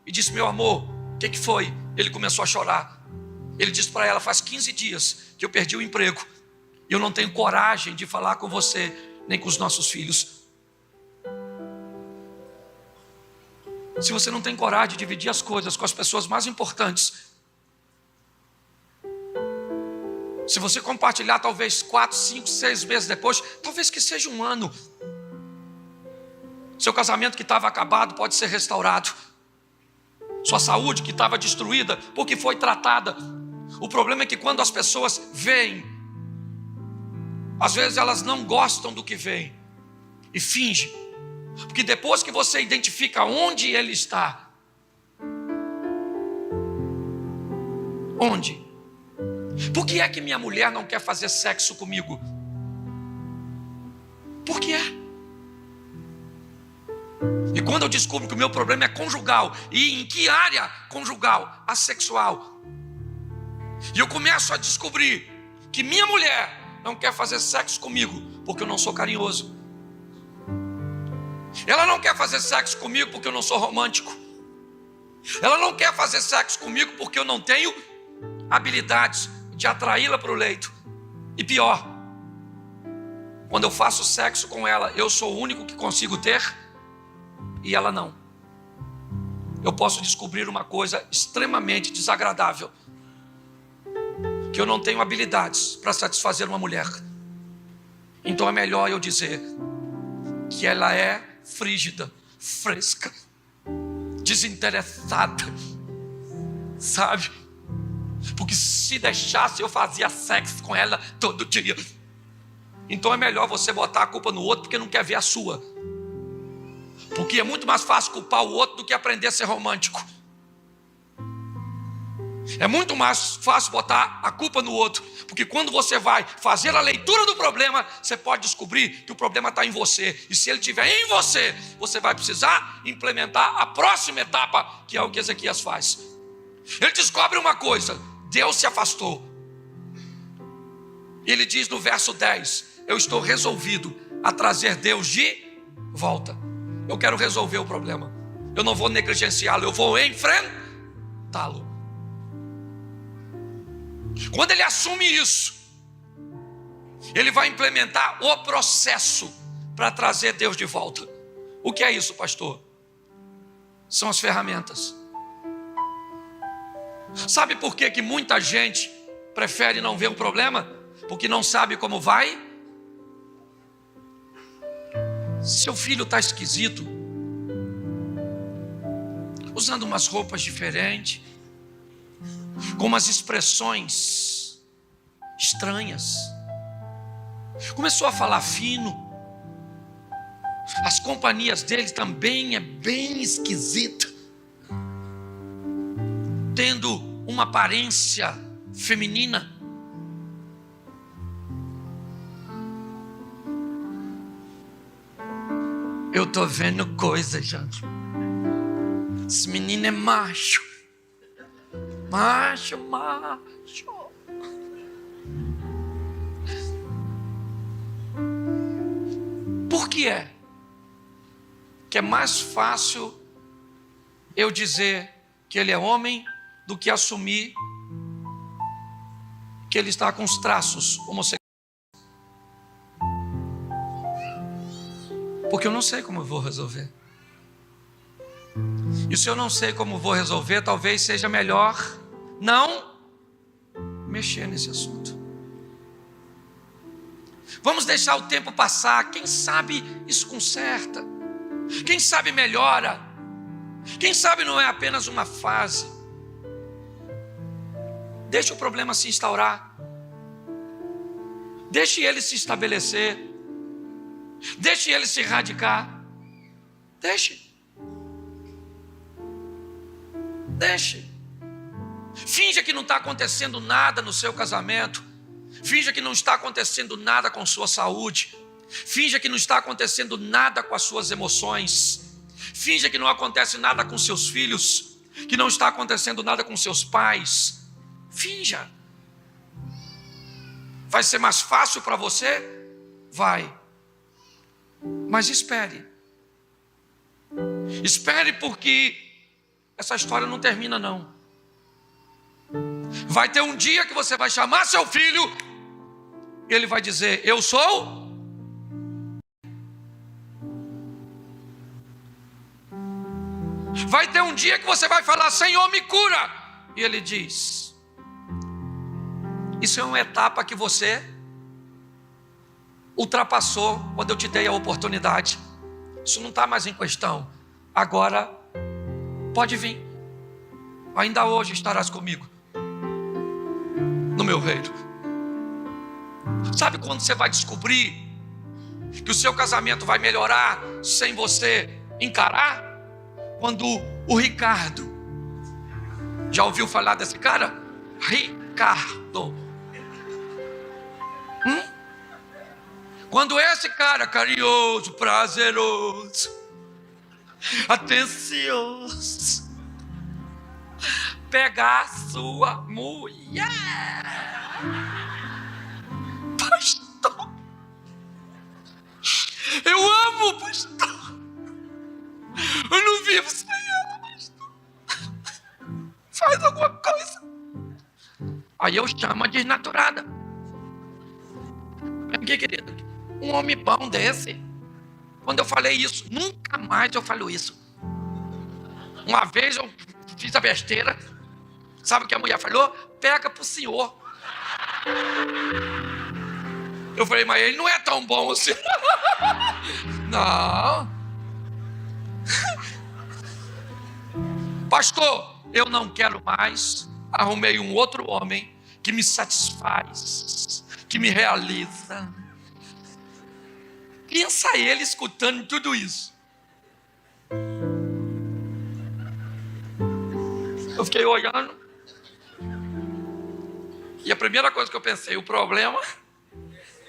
e disse: meu amor, o que foi? Ele começou a chorar. Ele disse para ela: faz 15 dias que eu perdi o emprego e eu não tenho coragem de falar com você nem com os nossos filhos. Se você não tem coragem de dividir as coisas com as pessoas mais importantes, se você compartilhar talvez 4, 5, 6 meses depois, talvez que seja 1 ano, seu casamento que estava acabado pode ser restaurado. Sua saúde que estava destruída porque foi tratada. O problema é que quando as pessoas veem, às vezes elas não gostam do que veem e fingem. Porque depois que você identifica onde ele está, onde? Por que é que minha mulher não quer fazer sexo comigo? Por que é? E quando eu descubro que o meu problema é conjugal, e em que área conjugal? Assexual. E eu começo a descobrir que minha mulher não quer fazer sexo comigo porque eu não sou carinhoso. Ela não quer fazer sexo comigo porque eu não sou romântico. Ela não quer fazer sexo comigo porque eu não tenho habilidades de atraí-la para o leito. E pior, quando eu faço sexo com ela, eu sou o único que consigo ter e ela não. Eu posso descobrir uma coisa extremamente desagradável: que eu não tenho habilidades para satisfazer uma mulher. Então é melhor eu dizer que ela é frígida, fresca, desinteressada, sabe? Porque se deixasse eu fazia sexo com ela todo dia. Então é melhor você botar a culpa no outro porque não quer ver a sua. Porque é muito mais fácil culpar o outro do que aprender a ser romântico. É muito mais fácil botar a culpa no outro, porque quando você vai fazer a leitura do problema, você pode descobrir que o problema está em você. E se ele estiver em você, você vai precisar implementar a próxima etapa, que é o que Ezequias faz. Ele descobre uma coisa: Deus se afastou. Ele diz no verso 10: eu estou resolvido a trazer Deus de volta. Eu quero resolver o problema. Eu não vou negligenciá-lo, eu vou enfrentá-lo. Quando ele assume isso, ele vai implementar o processo para trazer Deus de volta. O que é isso, pastor? São as ferramentas. Sabe por que muita gente prefere não ver um problema? Porque não sabe como vai. Seu filho está esquisito, usando umas roupas diferentes, com umas expressões estranhas, começou a falar fino, as companhias dele também é bem esquisita, tendo uma aparência feminina. Eu tô vendo coisa, gente. Esse menino é macho. Macho. Por que é? Que é mais fácil eu dizer que ele é homem do que assumir que ele está com os traços homossexuais. Porque eu não sei como eu vou resolver. E se eu não sei como vou resolver, talvez seja melhor não mexer nesse assunto. Vamos deixar o tempo passar. Quem sabe isso conserta. Quem sabe melhora. Quem sabe não é apenas uma fase. Deixe o problema se instaurar. Deixe ele se estabelecer. Deixe ele se erradicar. Deixe. Finja que não está acontecendo nada no seu casamento. Finja que não está acontecendo nada com sua saúde. Finja que não está acontecendo nada com as suas emoções. Finja que não acontece nada com seus filhos. Que não está acontecendo nada com seus pais. Finja. Vai ser mais fácil para você? Vai. Mas espere. Espere, porque essa história não termina não. Vai ter um dia que você vai chamar seu filho e ele vai dizer: eu sou. Vai ter um dia que você vai falar: Senhor, me cura. E ele diz: isso é uma etapa que você ultrapassou quando eu te dei a oportunidade. Isso não está mais em questão. Agora pode vir. Ainda hoje estarás comigo no meu reino. Sabe quando você vai descobrir que o seu casamento vai melhorar sem você encarar? Quando o Ricardo, já ouviu falar desse cara? Ricardo. Quando esse cara carinhoso, prazeroso, atencioso, pegar a sua mulher, pastor, eu amo, pastor, eu não vivo sem ela, pastor, faz alguma coisa. Aí eu chamo a desnaturada. Por que, querido? Um homem bom desse, quando eu falei isso, nunca mais eu falo isso. Uma vez eu fiz a besteira. Sabe o que a mulher falou? Pega pro senhor. Eu falei: mas ele não é tão bom assim. Não. Pastor, eu não quero mais. Arrumei um outro homem que me satisfaz, que me realiza. Pensa ele escutando tudo isso. Eu fiquei olhando. E a primeira coisa que eu pensei, o problema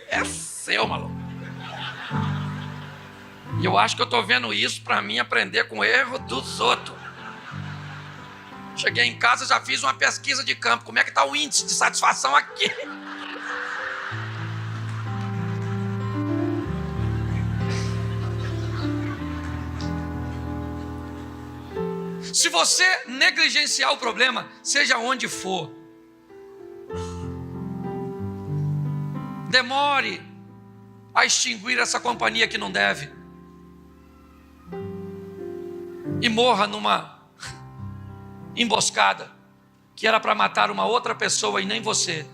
é seu, maluco. E eu acho que eu estou vendo isso para mim aprender com o erro dos outros. Cheguei em casa, já fiz uma pesquisa de campo. Como é que está o índice de satisfação aqui? Se você negligenciar o problema, seja onde for, demore a extinguir essa companhia que não deve, e morra numa emboscada que era para matar uma outra pessoa e nem você,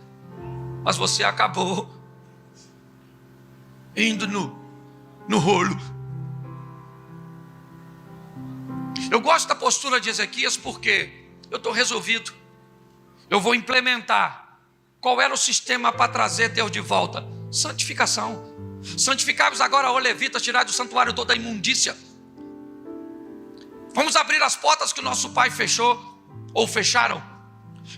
mas você acabou indo no rolo. Eu gosto da postura de Ezequias porque eu estou resolvido. Eu vou implementar. Qual era o sistema para trazer Deus de volta? Santificação. Santificai-vos agora, ó levitas, tirai do santuário toda a imundícia. Vamos abrir as portas que o nosso pai fechou ou fecharam.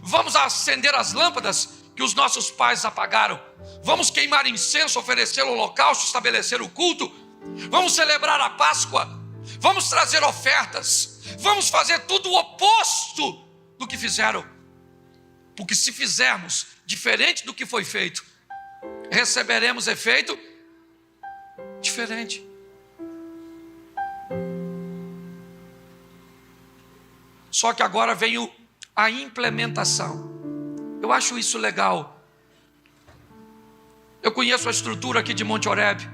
Vamos acender as lâmpadas que os nossos pais apagaram. Vamos queimar incenso, oferecer o holocausto, estabelecer o culto. Vamos celebrar a Páscoa. Vamos trazer ofertas. Vamos fazer tudo o oposto do que fizeram. Porque se fizermos diferente do que foi feito, receberemos efeito diferente. Só que agora vem a implementação. Eu acho isso legal. Eu conheço a estrutura aqui de Monte Oreb.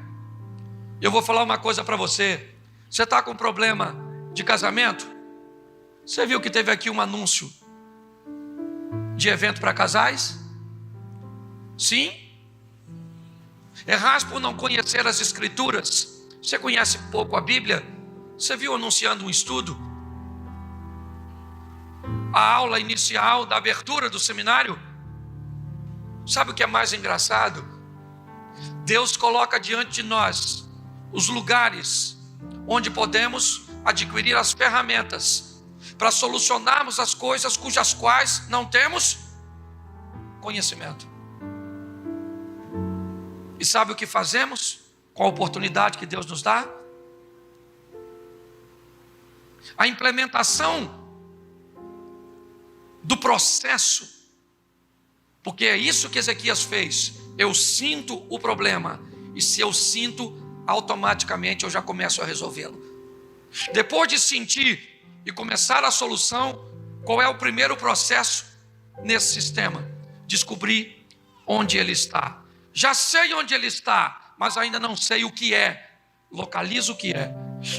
Eu vou falar uma coisa para você. Você está com problema de casamento? Você viu que teve aqui um anúncio de evento para casais? Sim? Erras por não conhecer as escrituras. Você conhece pouco a Bíblia? Você viu anunciando um estudo? A aula inicial da abertura do seminário? Sabe o que é mais engraçado? Deus coloca diante de nós os lugares onde podemos adquirir as ferramentas para solucionarmos as coisas cujas quais não temos conhecimento. E sabe o que fazemos com a oportunidade que Deus nos dá? A implementação do processo, porque é isso que Ezequias fez. Eu sinto o problema, e se eu sinto, automaticamente eu já começo a resolvê-lo. Depois de sentir e começar a solução, qual é o primeiro processo nesse sistema? Descobrir onde ele está. Já sei onde ele está, mas ainda não sei o que é. Localizo o que é.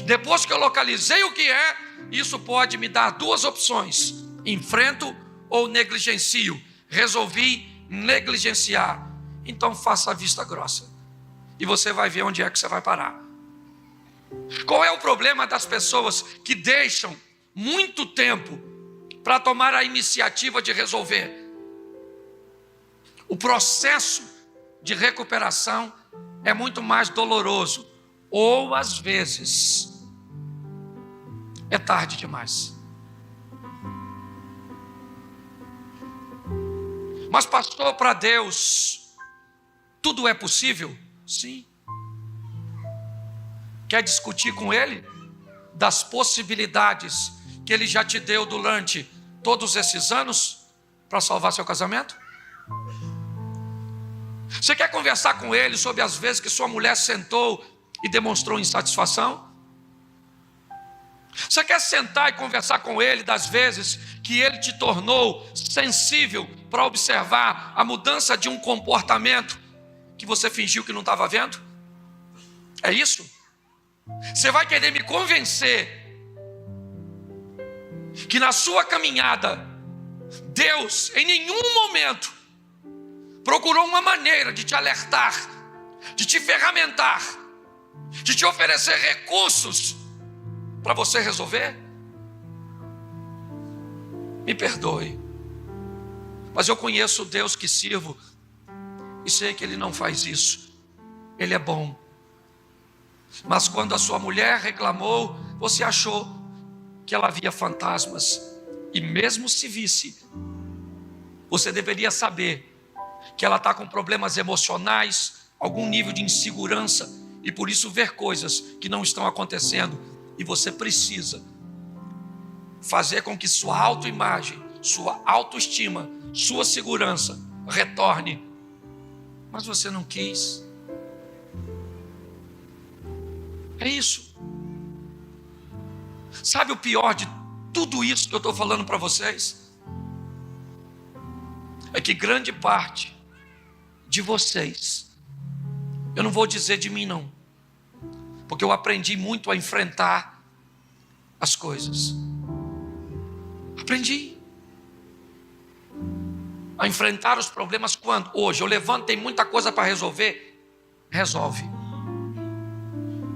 Depois que eu localizei o que é, isso pode me dar duas opções: enfrento ou negligencio. Resolvi negligenciar, então faça a vista grossa e você vai ver onde é que você vai parar. Qual é o problema das pessoas que deixam muito tempo para tomar a iniciativa de resolver? O processo de recuperação é muito mais doloroso, ou às vezes é tarde demais. Mas pastor, para Deus tudo é possível? Sim. Quer discutir com Ele das possibilidades que Ele já te deu durante todos esses anos para salvar seu casamento? Você quer conversar com Ele sobre as vezes que sua mulher sentou e demonstrou insatisfação? Você quer sentar e conversar com Ele das vezes que Ele te tornou sensível para observar a mudança de um comportamento que você fingiu que não estava vendo? É isso? Você vai querer me convencer que na sua caminhada Deus em nenhum momento procurou uma maneira de te alertar, de te ferramentar, de te oferecer recursos para você resolver? Me perdoe, mas eu conheço o Deus que sirvo e sei que Ele não faz isso. Ele é bom. Mas quando a sua mulher reclamou, você achou que ela via fantasmas. E mesmo se visse, você deveria saber que ela está com problemas emocionais, algum nível de insegurança, e por isso ver coisas que não estão acontecendo. E você precisa fazer com que sua autoimagem, sua autoestima, sua segurança retorne. Mas você não quis. É isso. Sabe o pior de tudo isso que eu estou falando para vocês? É que grande parte de vocês, eu não vou dizer de mim não, porque eu aprendi muito a enfrentar as coisas. Aprendi a enfrentar os problemas quando? Hoje eu levanto, tem muita coisa para resolver. Resolve.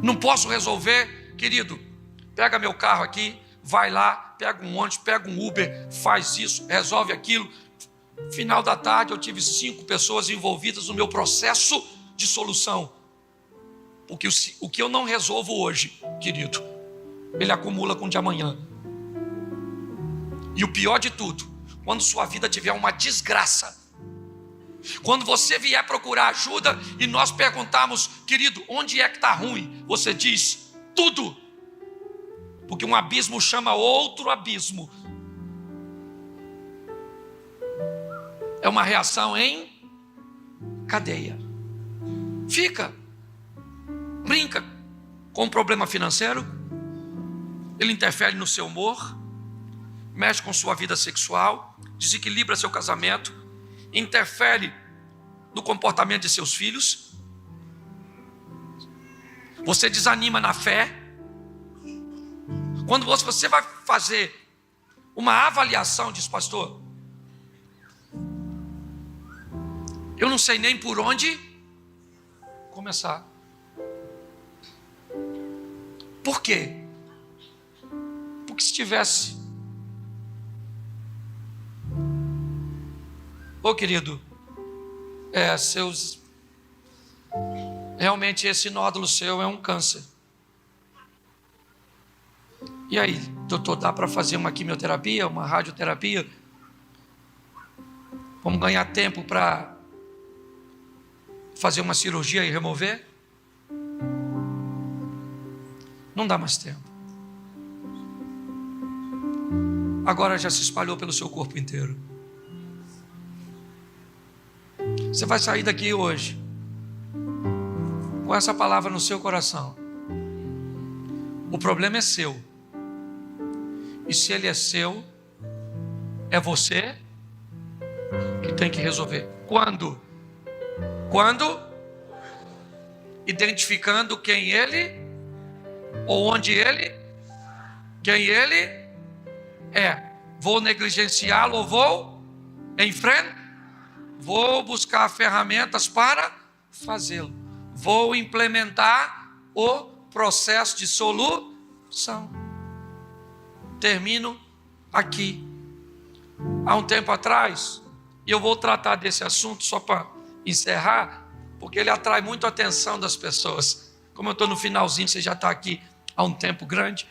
Não posso resolver, querido, pega meu carro aqui, vai lá, pega um ônibus, pega um Uber, faz isso, resolve aquilo. Final da tarde eu tive 5 pessoas envolvidas no meu processo de solução. Porque o que eu não resolvo hoje, querido, ele acumula com o de amanhã. E o pior de tudo, quando sua vida tiver uma desgraça, quando você vier procurar ajuda e nós perguntarmos, querido, onde é que está ruim? Você diz, tudo. Porque um abismo chama outro abismo. É uma reação em cadeia. Brinca com um problema financeiro, ele interfere no seu humor, mexe com sua vida sexual, desequilibra seu casamento, interfere no comportamento de seus filhos. Você desanima na fé. Quando você vai fazer uma avaliação, diz pastor, eu não sei nem por onde começar. Por quê? Porque se tivesse, querido, realmente esse nódulo seu é um câncer. E aí, doutor, dá para fazer uma quimioterapia, uma radioterapia? Vamos ganhar tempo para fazer uma cirurgia e remover? Não dá mais tempo. Agora já se espalhou pelo seu corpo inteiro. Você vai sair daqui hoje com essa palavra no seu coração. O problema é seu. E se ele é seu, é você que tem que resolver. Quando? Identificando quem ele, ou onde ele, quem ele é. Vou negligenciá-lo ou vou enfrentar? Vou buscar ferramentas para fazê-lo. Vou implementar o processo de solução. Termino aqui. Há um tempo atrás, e eu vou tratar desse assunto só para encerrar, porque ele atrai muito a atenção das pessoas. Como eu estou no finalzinho, você já está aqui há um tempo grande,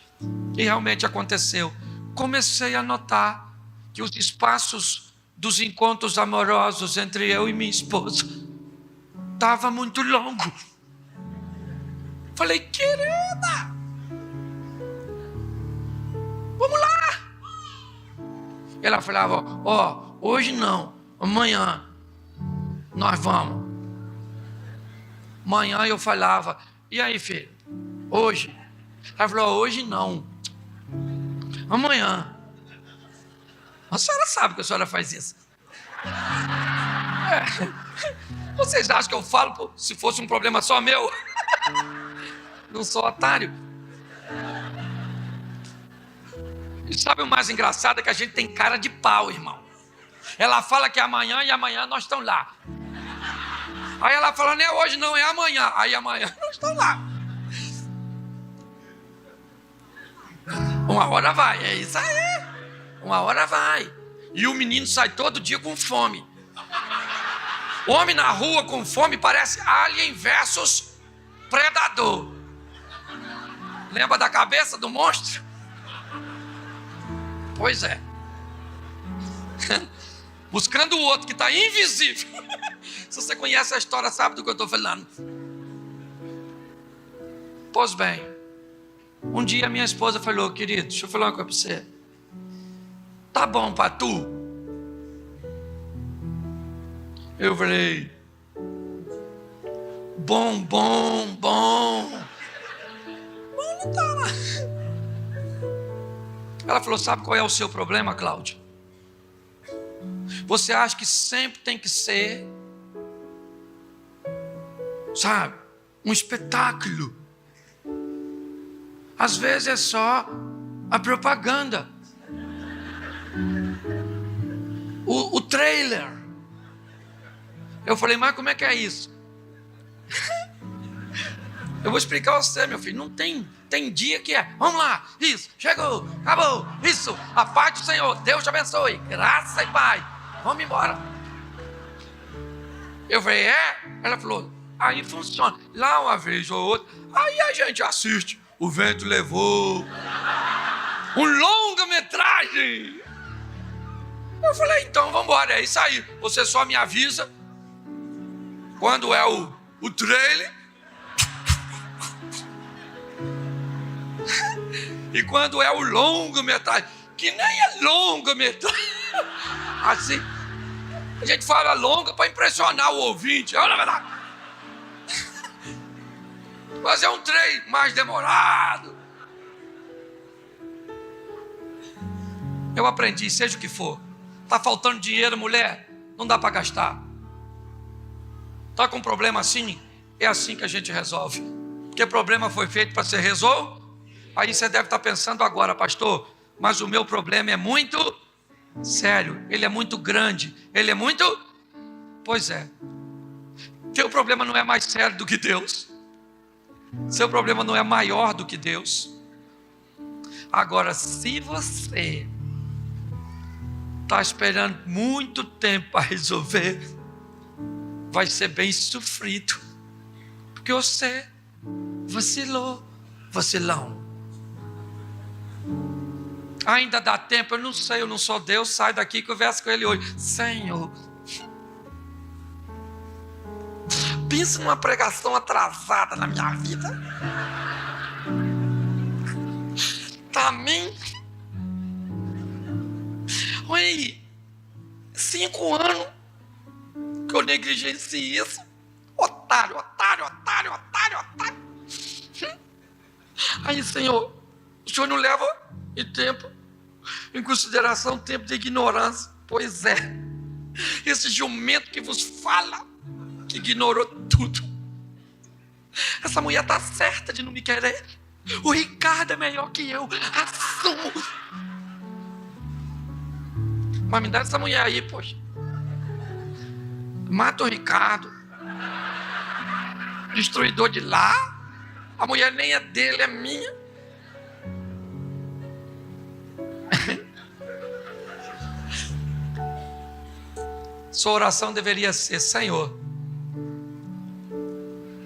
e realmente aconteceu. Comecei a notar que os espaços dos encontros amorosos entre eu e minha esposa estava muito longo. Falei, querida, vamos lá. Ela falava, hoje não, amanhã nós vamos. Amanhã eu falava, e aí, filho, hoje? Ela falou, hoje não, amanhã. A senhora sabe que a senhora faz isso. Vocês acham que eu falo se fosse um problema só meu? Não sou otário. E sabe o mais engraçado? É que a gente tem cara de pau, irmão. Ela fala que é amanhã e amanhã nós estamos lá. Aí ela fala, não é hoje não, é amanhã. Aí amanhã nós estamos lá. Uma hora vai, é isso aí. uma hora vai. E o menino sai todo dia com fome. Homem na rua com fome parece Alien versus Predador. Lembra da cabeça do monstro? Pois é. Buscando o outro que está invisível. Se você conhece a história, sabe do que eu estou falando. Pois bem, um dia minha esposa falou: querido, deixa eu falar uma coisa para você. Tá bom para tu? Eu falei: bom. Bom não tá lá. Ela falou: sabe qual é o seu problema, Cláudio? Você acha que sempre tem que ser, sabe, um espetáculo. Às vezes é só a propaganda, o trailer. Eu falei: mas como é que é isso? Eu vou explicar a você, meu filho. Não tem dia que é: vamos lá, isso, chegou, acabou, isso, a paz do Senhor, Deus te abençoe, graça e paz, vamos embora. Eu falei: é? Ela falou: aí funciona. Lá uma vez ou outra, aí a gente assiste O Vento Levou, um longa-metragem. Eu falei: então vamos embora, é isso aí. Você só me avisa quando é o trailer e quando é o longa-metragem, que nem é longa-metragem. Assim, a gente fala longa para impressionar o ouvinte. Olha a verdade. Mas é um trem mais demorado. Eu aprendi, seja o que for. Está faltando dinheiro, mulher? Não dá para gastar. Está com um problema assim? É assim que a gente resolve. Porque problema foi feito para ser resolvido. Aí você deve estar pensando agora: pastor, mas o meu problema é muito sério, ele é muito grande, ele é muito... Pois é. Teu problema não é mais sério do que Deus. Seu problema não é maior do que Deus. Agora, se você está esperando muito tempo para resolver, vai ser bem sofrido, porque você vacilou, vacilão. Ainda dá tempo, eu não sei, eu não sou Deus, sai daqui e conversa com ele hoje. Senhor, pensa numa pregação atrasada na minha vida. Também. Olha aí, 5 anos que eu negligenciei isso. Otário. Aí, Senhor, o Senhor não leva em consideração tempo de ignorância. Pois é, esse jumento que vos fala, que ignorou tudo. Essa mulher está certa de não me querer. O Ricardo é melhor que eu, assumo. Mas me dá essa mulher aí, poxa. Mata o Ricardo, destruidor de lá. A mulher nem é dele, é minha. Sua oração deveria ser: Senhor,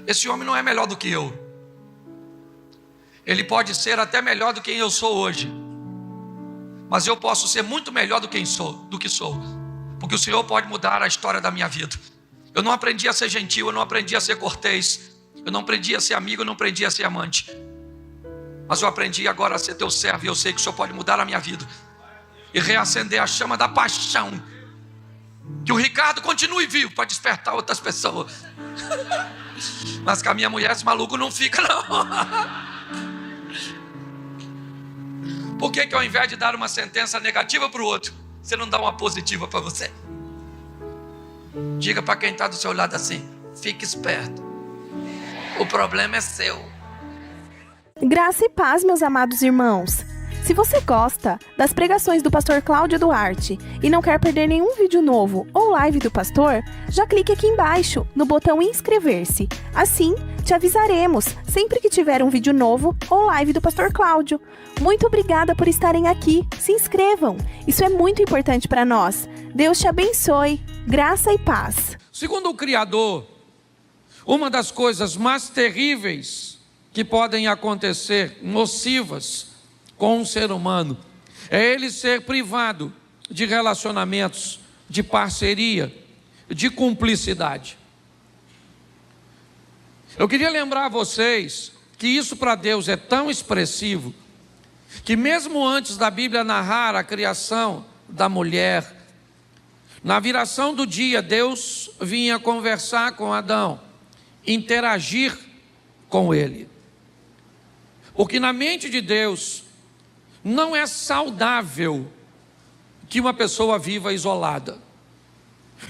esse homem não é melhor do que eu. Ele pode ser até melhor do que eu sou hoje, mas eu posso ser muito melhor do que sou, porque o Senhor pode mudar a história da minha vida. Eu não aprendi a ser gentil, eu não aprendi a ser cortês, eu não aprendi a ser amigo, eu não aprendi a ser amante, mas eu aprendi agora a ser teu servo, e eu sei que o Senhor pode mudar a minha vida e reacender a chama da paixão. Que o Ricardo continue vivo para despertar outras pessoas. Mas com a minha mulher esse maluco não fica, não. Por que ao invés de dar uma sentença negativa para o outro, você não dá uma positiva para você? Diga para quem está do seu lado assim: fique esperto, o problema é seu. Graça e paz, meus amados irmãos. Se você gosta das pregações do pastor Cláudio Duarte e não quer perder nenhum vídeo novo ou live do pastor, já clique aqui embaixo no botão inscrever-se. Assim, Te avisaremos sempre que tiver um vídeo novo ou live do Pastor Cláudio. Muito obrigada por estarem aqui. Se inscrevam. Isso é muito importante para nós. Deus te abençoe. Graça e paz. Segundo o Criador, uma das coisas mais terríveis que podem acontecer, nocivas, com um ser humano, é ele ser privado de relacionamentos, de parceria, de cumplicidade. Eu queria lembrar a vocês que isso para Deus é tão expressivo, que mesmo antes da Bíblia narrar a criação da mulher, na viração do dia, Deus vinha conversar com Adão, interagir com ele. Porque na mente de Deus, não é saudável que uma pessoa viva isolada.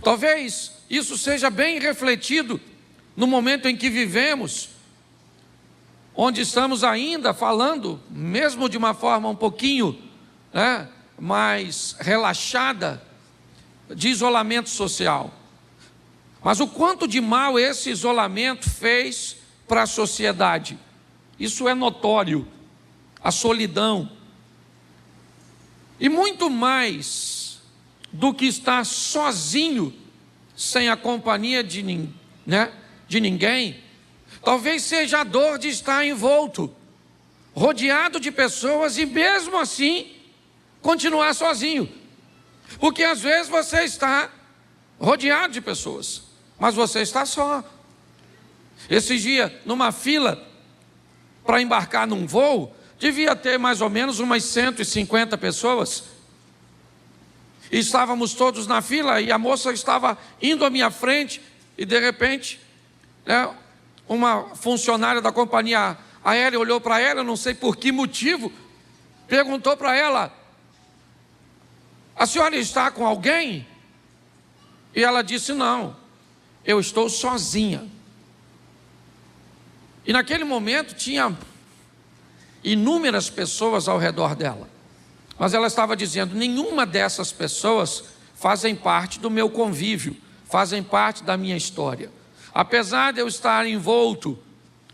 Talvez isso seja bem refletido no momento em que vivemos, onde estamos ainda falando, mesmo de uma forma um pouquinho mais relaxada, de isolamento social. Mas o quanto de mal esse isolamento fez para a sociedade, isso é notório. A solidão. E muito mais do que estar sozinho, sem a companhia de ninguém, talvez seja a dor de estar envolto, rodeado de pessoas e mesmo assim continuar sozinho. Porque às vezes você está rodeado de pessoas, mas você está só. Esse dia, numa fila para embarcar num voo, devia ter mais ou menos umas 150 pessoas. E estávamos todos na fila e a moça estava indo à minha frente e de repente, uma funcionária da companhia aérea olhou para ela, não sei por que motivo, perguntou para ela: a senhora está com alguém? E ela disse: não, eu estou sozinha. E naquele momento tinha inúmeras pessoas ao redor dela, mas ela estava dizendo: nenhuma dessas pessoas fazem parte do meu convívio, fazem parte da minha história. Apesar de eu estar envolto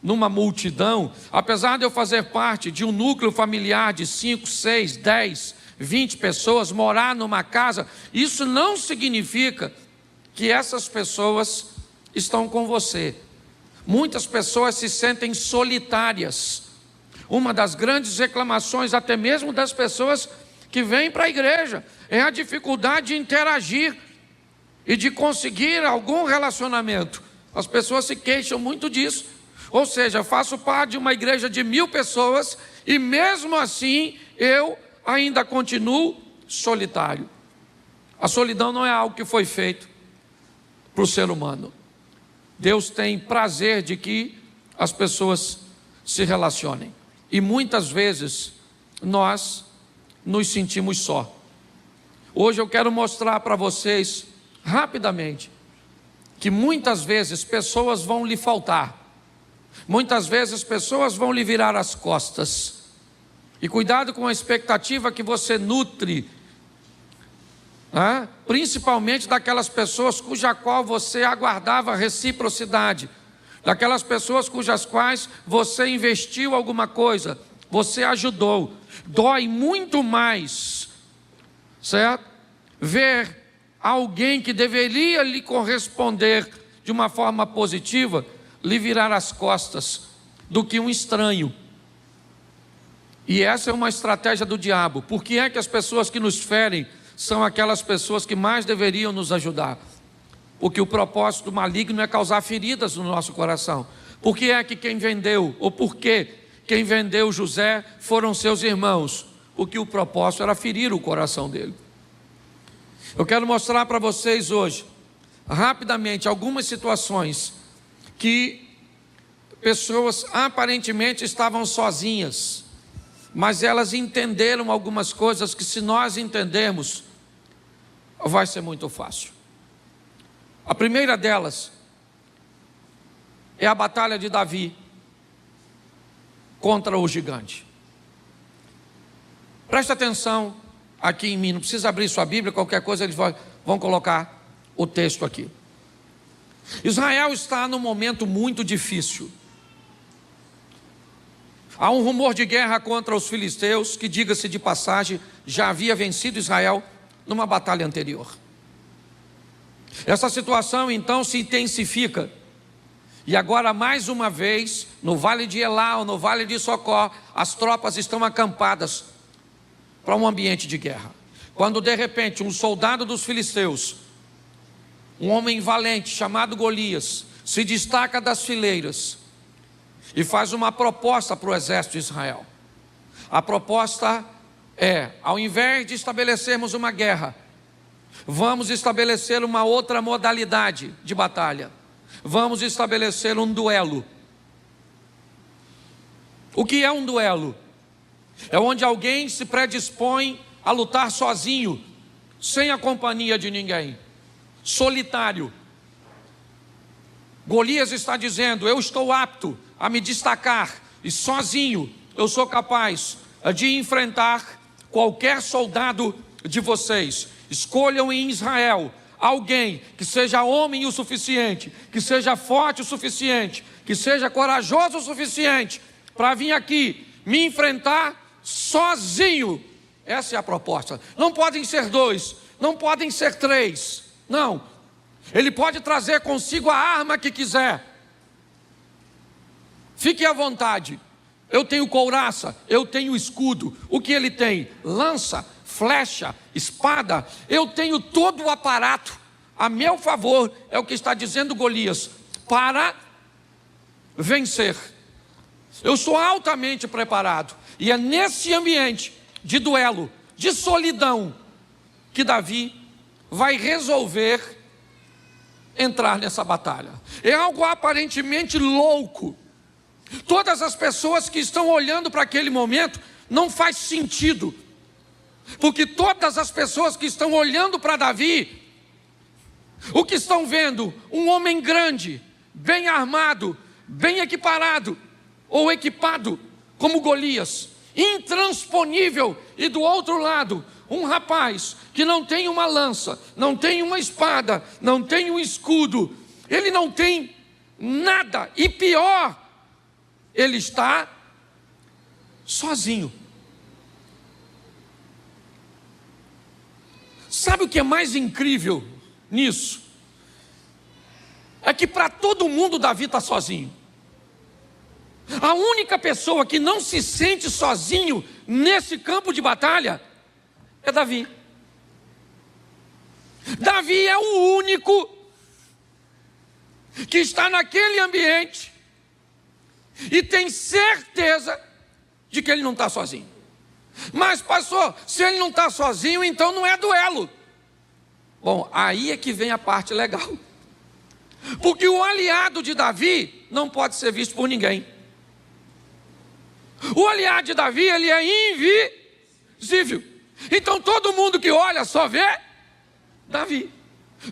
numa multidão, apesar de eu fazer parte de um núcleo familiar de 5, 6, 10, 20 pessoas, morar numa casa, isso não significa que essas pessoas estão com você. Muitas pessoas se sentem solitárias. Uma das grandes reclamações, até mesmo das pessoas que vêm para a igreja, é a dificuldade de interagir e de conseguir algum relacionamento. As pessoas se queixam muito disso. Ou seja, faço parte de uma igreja de 1000 pessoas e mesmo assim eu ainda continuo solitário. A solidão não é algo que foi feito para o ser humano. Deus tem prazer de que as pessoas se relacionem. E muitas vezes nós nos sentimos só. Hoje eu quero mostrar para vocês, rapidamente, que muitas vezes pessoas vão lhe faltar. Muitas vezes pessoas vão lhe virar as costas. E cuidado com a expectativa que você nutre, principalmente daquelas pessoas cuja qual você aguardava reciprocidade, daquelas pessoas cujas quais você investiu alguma coisa, você ajudou. Dói muito mais, certo? Ver alguém que deveria lhe corresponder de uma forma positiva lhe virar as costas do que um estranho. E essa é uma estratégia do diabo. Por que é que as pessoas que nos ferem são aquelas pessoas que mais deveriam nos ajudar? Porque o propósito maligno é causar feridas no nosso coração. Por que é que quem vendeu, ou por que quem vendeu José foram seus irmãos? Porque o propósito era ferir o coração dele. Eu quero mostrar para vocês hoje, rapidamente, algumas situações que pessoas aparentemente estavam sozinhas, mas elas entenderam algumas coisas que, se nós entendermos, vai ser muito fácil. A primeira delas é a batalha de Davi contra o gigante. Presta atenção aqui em mim, não precisa abrir sua Bíblia, qualquer coisa eles vão colocar o texto aqui. Israel está num momento muito difícil. Há um rumor de guerra contra os filisteus, que, diga-se de passagem, já havia vencido Israel numa batalha anterior. Essa situação então se intensifica. E agora, mais uma vez, no vale de Elau, no vale de Socó, as tropas estão acampadas para um ambiente de guerra. Quando de repente um soldado dos filisteus, um homem valente chamado Golias, se destaca das fileiras e faz uma proposta para o exército de Israel. A proposta é: ao invés de estabelecermos uma guerra, vamos estabelecer uma outra modalidade de batalha. Vamos estabelecer um duelo. O que é um duelo? É onde alguém se predispõe a lutar sozinho, sem a companhia de ninguém, solitário. Golias está dizendo: eu estou apto a me destacar, e sozinho eu sou capaz de enfrentar qualquer soldado de vocês. Escolham em Israel alguém que seja homem o suficiente, que seja forte o suficiente, que seja corajoso o suficiente para vir aqui me enfrentar sozinho. Essa é a proposta. Não podem ser dois, não podem ser três, não. Ele pode trazer consigo a arma que quiser. Fique à vontade. Eu tenho couraça, eu tenho escudo. O que ele tem? Lança, flecha, espada. Eu tenho todo o aparato a meu favor, é o que está dizendo Golias, para vencer. Eu sou altamente preparado. E é nesse ambiente de duelo, de solidão, que Davi vai resolver entrar nessa batalha. É algo aparentemente louco. Todas as pessoas que estão olhando para aquele momento, não faz sentido, porque todas as pessoas que estão olhando para Davi, o que estão vendo? Um homem grande, bem armado, bem equiparado, ou equipado, como Golias, intransponível. E do outro lado, um rapaz que não tem uma lança, não tem uma espada, não tem um escudo, ele não tem nada, e pior, ele está sozinho. Sabe o que é mais incrível nisso? É que para todo mundo Davi está sozinho. A única pessoa que não se sente sozinho nesse campo de batalha é Davi. Davi é o único que está naquele ambiente e tem certeza de que ele não está sozinho. Mas pastor, se ele não está sozinho, então não é duelo. Bom, aí é que vem a parte legal. Porque o aliado de Davi não pode ser visto por ninguém. O aliado de Davi, ele é invisível. Então todo mundo que olha só vê Davi.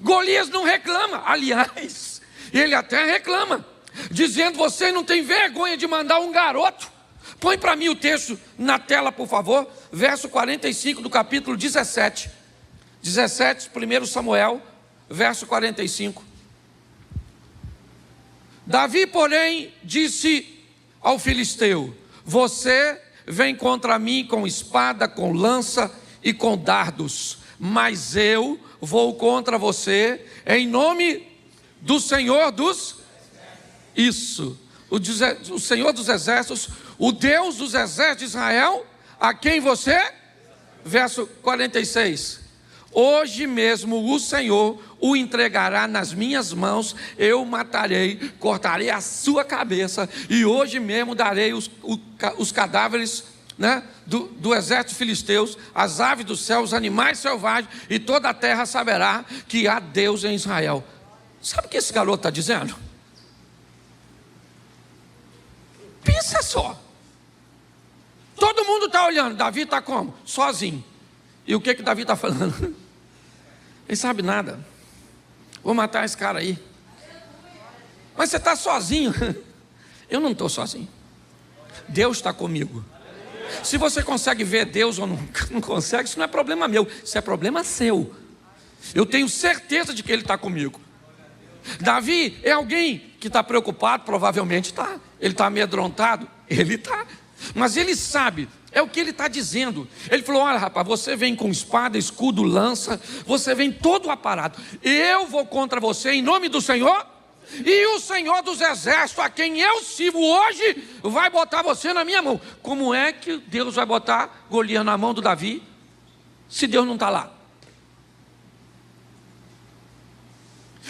Golias não reclama. Aliás, ele até reclama, dizendo: você não tem vergonha de mandar um garoto? Põe para mim o texto na tela, por favor. Verso 45 do capítulo 17. 17, 1 Samuel, verso 45. Davi, porém, disse ao filisteu: você vem contra mim com espada, com lança e com dardos, mas eu vou contra você em nome do Senhor dos... Isso, o Senhor dos exércitos, o Deus dos exércitos de Israel, a quem você... Verso 46. Hoje mesmo o Senhor o entregará nas minhas mãos, eu matarei, cortarei a sua cabeça, e hoje mesmo darei os cadáveres, né, do exército filisteus, as aves do céu, os animais selvagens, e toda a terra saberá que há Deus em Israel. Sabe o que esse garoto está dizendo? Pensa só. Todo mundo está olhando. Davi está como? Sozinho. E o que Davi está falando? Ele sabe nada. Vou matar esse cara aí. Mas você está sozinho. Eu não estou sozinho. Deus está comigo. Se você consegue ver Deus ou não consegue, isso não é problema meu, isso é problema seu. Eu tenho certeza de que Ele está comigo. Davi é alguém que está preocupado? Provavelmente está. Ele está amedrontado? Ele está. Mas ele sabe, é o que ele está dizendo. Ele falou: olha rapaz, você vem com espada, escudo, lança, você vem todo aparado. Eu vou contra você em nome do Senhor, e o Senhor dos exércitos, a quem eu sirvo hoje, vai botar você na minha mão. Como é que Deus vai botar Golias na mão do Davi, se Deus não está lá?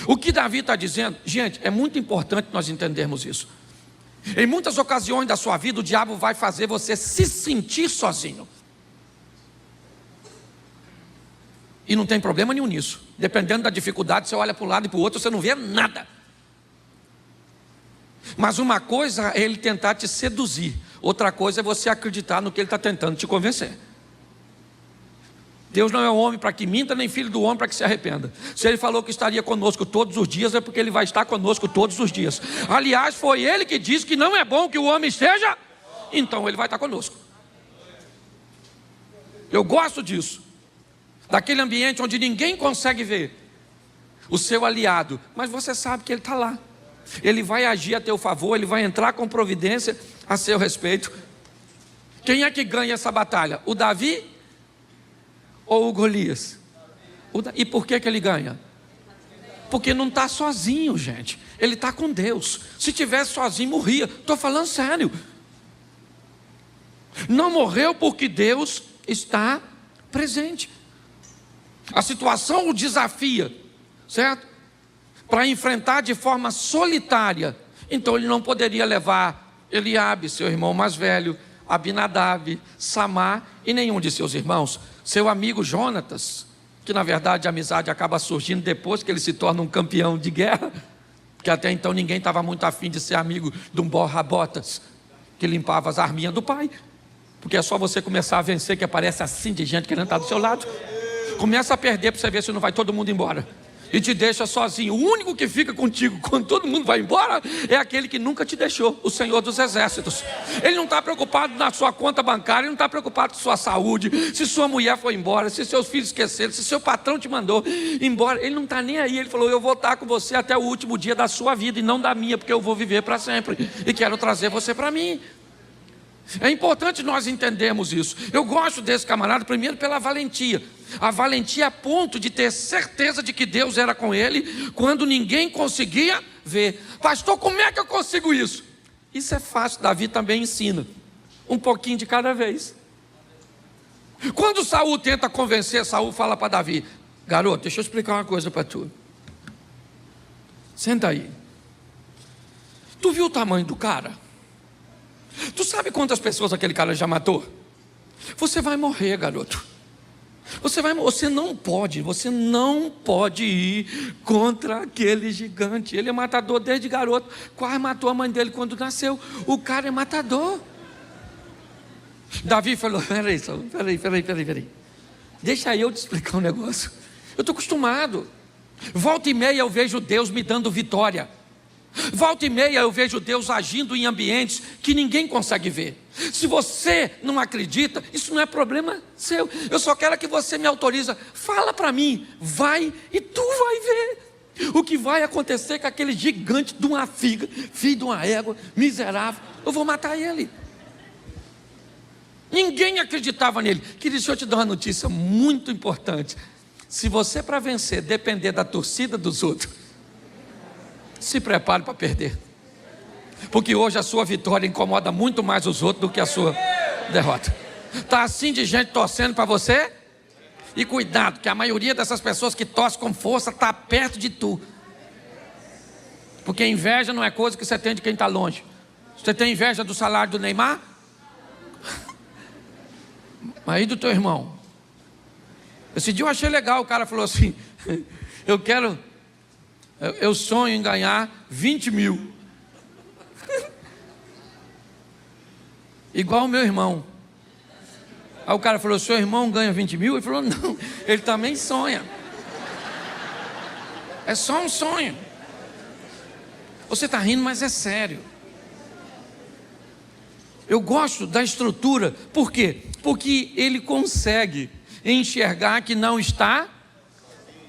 O que Davi está dizendo, gente, é muito importante nós entendermos isso. Em muitas ocasiões da sua vida, o diabo vai fazer você se sentir sozinho. E não tem problema nenhum nisso. Dependendo da dificuldade, você olha para um lado e para o outro, você não vê nada. Mas uma coisa é ele tentar te seduzir, outra coisa é você acreditar no que ele está tentando te convencer. Deus não é um homem para que minta, nem filho do homem para que se arrependa. Se ele falou que estaria conosco todos os dias, é porque ele vai estar conosco todos os dias. Aliás, foi ele que disse que não é bom que o homem esteja, então ele vai estar conosco. Eu gosto disso, daquele ambiente onde ninguém consegue ver o seu aliado, mas você sabe que ele está lá. Ele vai agir a teu favor, ele vai entrar com providência a seu respeito. Quem é que ganha essa batalha? O Davi ou o Golias? E por que ele ganha? Porque não está sozinho, gente. Ele está com Deus. Se tivesse sozinho, morria. Estou falando sério. Não morreu porque Deus está presente. A situação o desafia, certo? Para enfrentar de forma solitária. Então ele não poderia levar Eliabe, seu irmão mais velho, Abinadab, Samar e nenhum de seus irmãos. Seu amigo Jonatas, que na verdade a amizade acaba surgindo depois que ele se torna um campeão de guerra, que até então ninguém estava muito afim de ser amigo de um borra-botas, que limpava as arminhas do pai, porque é só você começar a vencer que aparece assim de gente querendo estar do seu lado. Começa a perder para você ver se não vai todo mundo embora, e te deixa sozinho. O único que fica contigo quando todo mundo vai embora é aquele que nunca te deixou, o Senhor dos exércitos. Ele não está preocupado na sua conta bancária, ele não está preocupado com sua saúde, se sua mulher foi embora, se seus filhos esqueceram, se seu patrão te mandou embora. Ele não está nem aí. Ele falou: eu vou estar com você até o último dia da sua vida e não da minha, porque eu vou viver para sempre e quero trazer você para mim. É importante nós entendermos isso. Eu gosto desse camarada, primeiro pela valentia. A valentia a ponto de ter certeza de que Deus era com ele quando ninguém conseguia ver. Pastor, como é que eu consigo isso? Isso é fácil, Davi também ensina. Um pouquinho de cada vez. Quando Saul tenta convencer, Saul fala para Davi: garoto, deixa eu explicar uma coisa para tu. Senta aí. Tu viu o tamanho do cara? Tu sabe quantas pessoas aquele cara já matou? Você vai morrer, garoto. Você não pode ir contra aquele gigante. Ele é matador desde garoto. Quase matou a mãe dele quando nasceu. O cara é matador. Davi falou: peraí. Deixa eu te explicar um negócio. Eu estou acostumado. Volta e meia eu vejo Deus me dando vitória. Volta e meia eu vejo Deus agindo em ambientes que ninguém consegue ver. Se você não acredita, isso não é problema seu. Eu só quero que você me autorize. Fala para mim, vai e tu vai ver o que vai acontecer com aquele gigante de uma figa, filho de uma égua, miserável. Eu vou matar ele. Ninguém acreditava nele. Querido, deixa eu te dar uma notícia muito importante. Se você, para vencer, depender da torcida dos outros, se prepare para perder. Porque hoje a sua vitória incomoda muito mais os outros do que a sua derrota. Está assim de gente torcendo para você? E cuidado, que a maioria dessas pessoas que torcem com força está perto de tu. Porque inveja não é coisa que você tem de quem está longe. Você tem inveja do salário do Neymar? Aí do teu irmão. Esse dia eu achei legal, o cara falou assim: eu sonho em ganhar 20 mil. Igual o meu irmão. Aí o cara falou: seu irmão ganha 20 mil? Ele falou: não, ele também sonha. É só um sonho. Você está rindo, mas é sério. Eu gosto da estrutura. Por quê? Porque ele consegue enxergar que não está.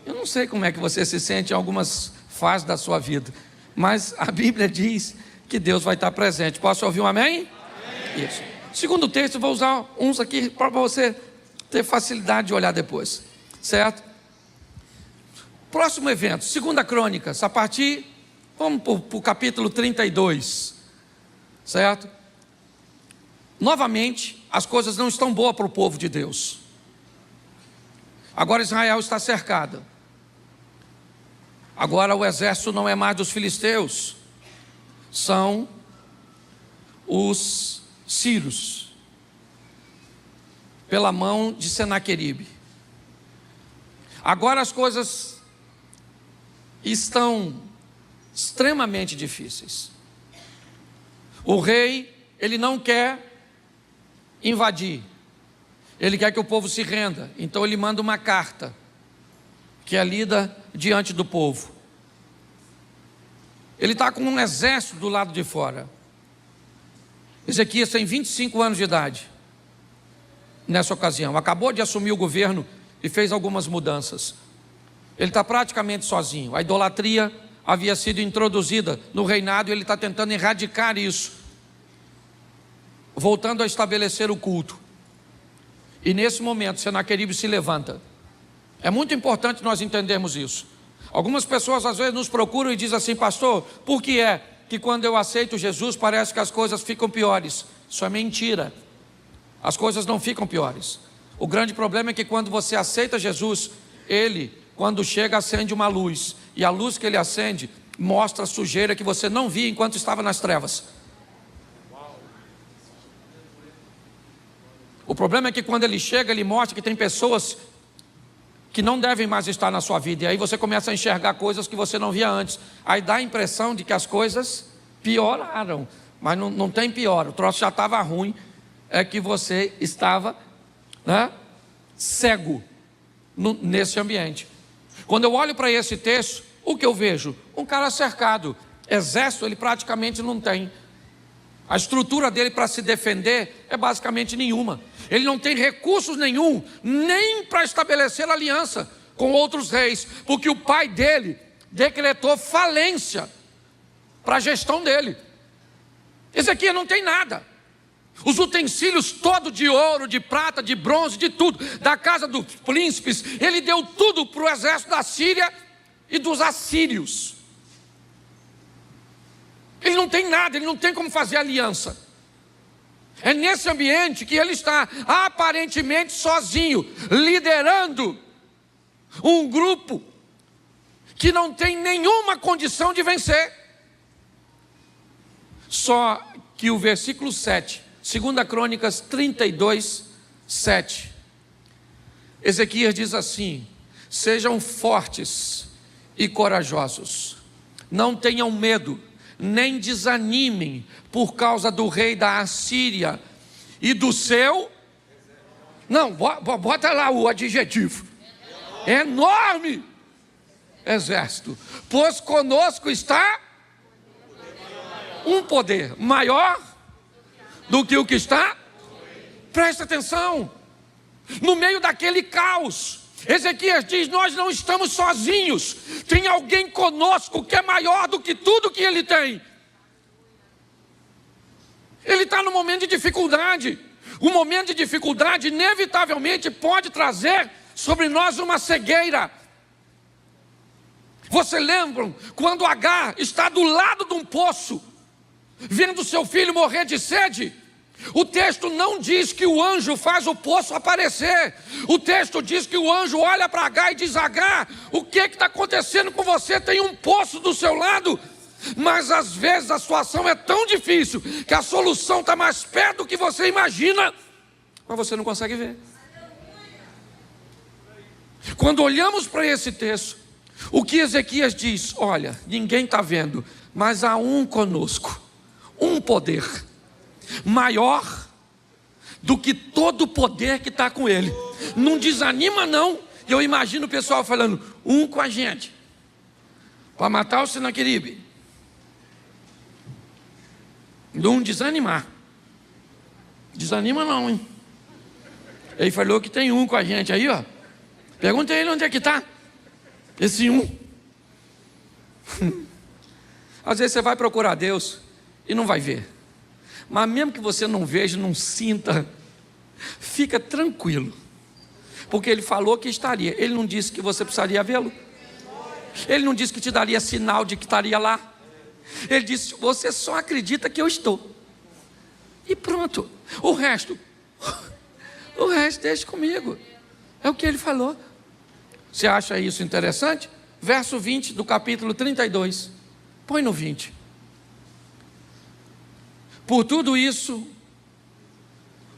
Eu não sei como é que você se sente em algumas fases da sua vida, mas a Bíblia diz que Deus vai estar presente. Posso ouvir um amém? Amém. Isso. Segundo texto, vou usar uns aqui para você ter facilidade de olhar depois, certo? Próximo evento, 2 Crônicas, a partir, vamos para o capítulo 32, certo? Novamente, as coisas não estão boas para o povo de Deus. Agora Israel está cercada. Agora o exército não é mais dos filisteus, são os sírios, pela mão de Senaqueribe. Agora as coisas estão extremamente difíceis. O rei, ele não quer invadir, ele quer que o povo se renda. Então ele manda uma carta, que é lida diante do povo. Ele está com um exército do lado de fora. Ezequias tem 25 anos de idade nessa ocasião, acabou de assumir o governo e fez algumas mudanças. Ele está praticamente sozinho. A idolatria havia sido introduzida no reinado e ele está tentando erradicar isso, voltando a estabelecer o culto. E nesse momento Senaqueribe se levanta. É muito importante nós entendermos isso. Algumas pessoas às vezes nos procuram e dizem assim: pastor, por que é que quando eu aceito Jesus parece que as coisas ficam piores? Isso é mentira. As coisas não ficam piores. O grande problema é que quando você aceita Jesus, Ele, quando chega, acende uma luz. E a luz que Ele acende mostra a sujeira que você não via enquanto estava nas trevas. O problema é que quando Ele chega, Ele mostra que tem pessoas que não devem mais estar na sua vida. E aí você começa a enxergar coisas que você não via antes. Aí dá a impressão de que as coisas pioraram. Mas não tem pior. O troço já estava ruim. É que você estava, né, cego nesse ambiente. Quando eu olho para esse texto, o que eu vejo? Um cara cercado. Exército ele praticamente não tem. A estrutura dele para se defender é basicamente nenhuma. Ele não tem recursos nenhum, nem para estabelecer aliança com outros reis, porque o pai dele decretou falência para a gestão dele. Ezequias não tem nada. Os utensílios todos de ouro, de prata, de bronze, de tudo, da casa dos príncipes, ele deu tudo para o exército da Síria e dos assírios. Ele não tem nada, ele não tem como fazer aliança. É nesse ambiente que ele está aparentemente sozinho, liderando um grupo que não tem nenhuma condição de vencer. Só que o versículo 7, 2 Crônicas 32, 7, Ezequias diz assim: sejam fortes e corajosos, não tenham medo, nem desanimem por causa do rei da Assíria e do seu... Não, bota lá o adjetivo. Enorme exército. Pois conosco está um poder maior do que o que está. Presta atenção. No meio daquele caos, Ezequias diz: nós não estamos sozinhos, tem alguém conosco que é maior do que tudo que ele tem. Ele está no momento de dificuldade. O momento de dificuldade inevitavelmente pode trazer sobre nós uma cegueira. Você lembra quando Agar está do lado de um poço, vendo seu filho morrer de sede? O texto não diz que o anjo faz o poço aparecer. O texto diz que o anjo olha para Agar e diz: Agar, o que está acontecendo com você? Tem um poço do seu lado. Mas às vezes a situação é tão difícil que a solução está mais perto do que você imagina, mas você não consegue ver. Quando olhamos para esse texto, o que Ezequias diz? Olha, ninguém está vendo, mas há um conosco, um poder maior do que todo o poder que está com ele. Não desanima não. Eu imagino o pessoal falando: um com a gente para matar o Senaqueribe. Não desanimar. Desanima não, hein? Ele falou que tem um com a gente aí, ó. Pergunta a ele onde é que está esse um. Às vezes você vai procurar Deus e não vai ver. Mas mesmo que você não veja, não sinta, fica tranquilo. Porque ele falou que estaria. Ele não disse que você precisaria vê-lo. Ele não disse que te daria sinal de que estaria lá. Ele disse, você só acredita que eu estou. E pronto. O resto deixa comigo. É o que ele falou. Você acha isso interessante? Verso 20 do capítulo 32. Põe no 20. Por tudo isso,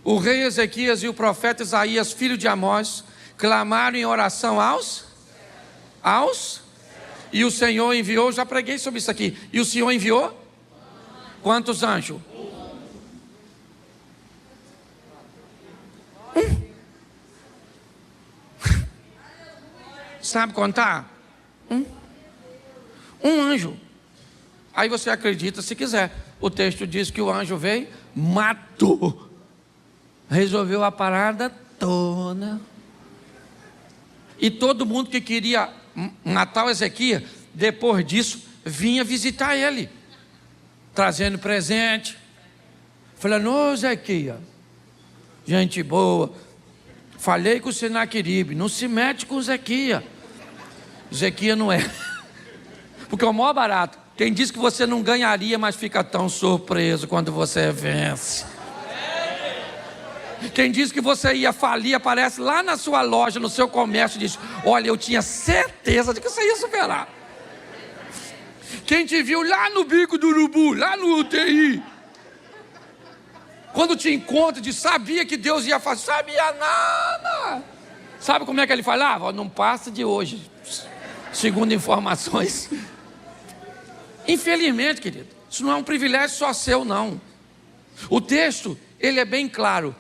o rei Ezequias e o profeta Isaías, filho de Amós, clamaram em oração aos, e o Senhor enviou, já preguei sobre isso aqui, e o Senhor enviou quantos anjos? Sabe contar? Um anjo. Aí você acredita se quiser. O texto diz que o anjo veio, matou, resolveu a parada toda. E todo mundo que queria matar o Ezequias, depois disso, vinha visitar ele, trazendo presente, falando, ô Ezequias, gente boa, falei com o Senaqueribe, não se mete com o Ezequias. Ezequias não é, porque é o maior barato. Quem diz que você não ganharia, mas fica tão surpreso quando você vence. Quem diz que você ia falir, aparece lá na sua loja, no seu comércio, e diz, olha, eu tinha certeza de que você ia superar. Quem te viu lá no bico do urubu, lá no UTI, quando te encontra, diz, sabia que Deus ia fazer, sabia nada. Sabe como é que ele falava? Não passa de hoje, segundo informações. Infelizmente, querido, isso não é um privilégio só seu, não. O texto, ele é bem claro.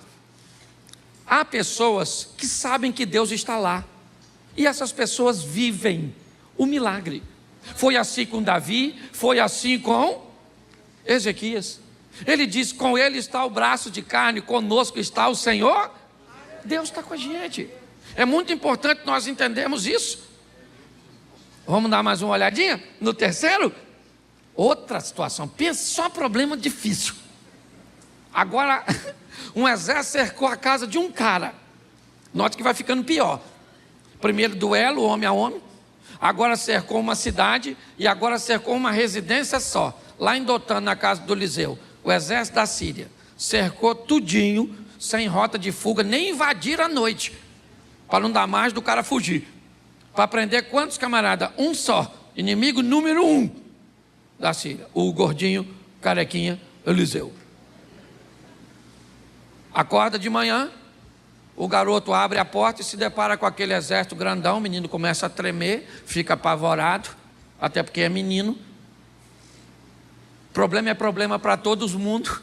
Há pessoas que sabem que Deus está lá, e essas pessoas vivem o milagre. Foi assim com Davi, foi assim com Ezequias. Ele diz, com ele está o braço de carne, conosco está o Senhor. Deus está com a gente. É muito importante nós entendermos isso. Vamos dar mais uma olhadinha no terceiro? Outra situação, pensa, só problema difícil. Agora, um exército cercou a casa de um cara. Note que vai ficando pior. Primeiro duelo, homem a homem. Agora cercou uma cidade e agora cercou uma residência só. Lá em Dotã, na casa do Eliseu. O exército da Síria cercou tudinho, sem rota de fuga, nem invadir à noite, para não dar mais do cara fugir. Para prender quantos camaradas? Um só. Inimigo número 1 da Síria, o gordinho, carequinha, Eliseu. Acorda de manhã, o garoto abre a porta e se depara com aquele exército grandão. O menino começa a tremer, fica apavorado, até porque é menino. Problema é problema para todo mundo.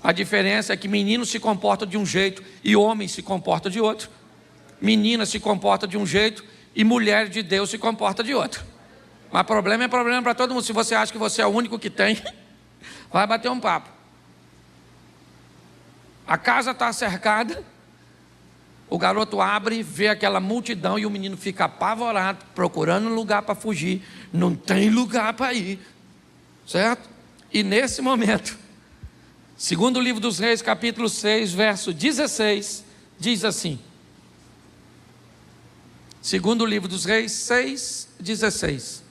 A diferença é que menino se comporta de um jeito e homem se comporta de outro. Menina se comporta de um jeito e mulher de Deus se comporta de outro. Mas problema é problema para todo mundo. Se você acha que você é o único que tem, vai bater um papo. A casa está cercada, o garoto abre, vê aquela multidão e o menino fica apavorado, procurando um lugar para fugir. Não tem lugar para ir, certo? E nesse momento, segundo o livro dos Reis, capítulo 6, verso 16, diz assim. Segundo o livro dos Reis, 6, 16.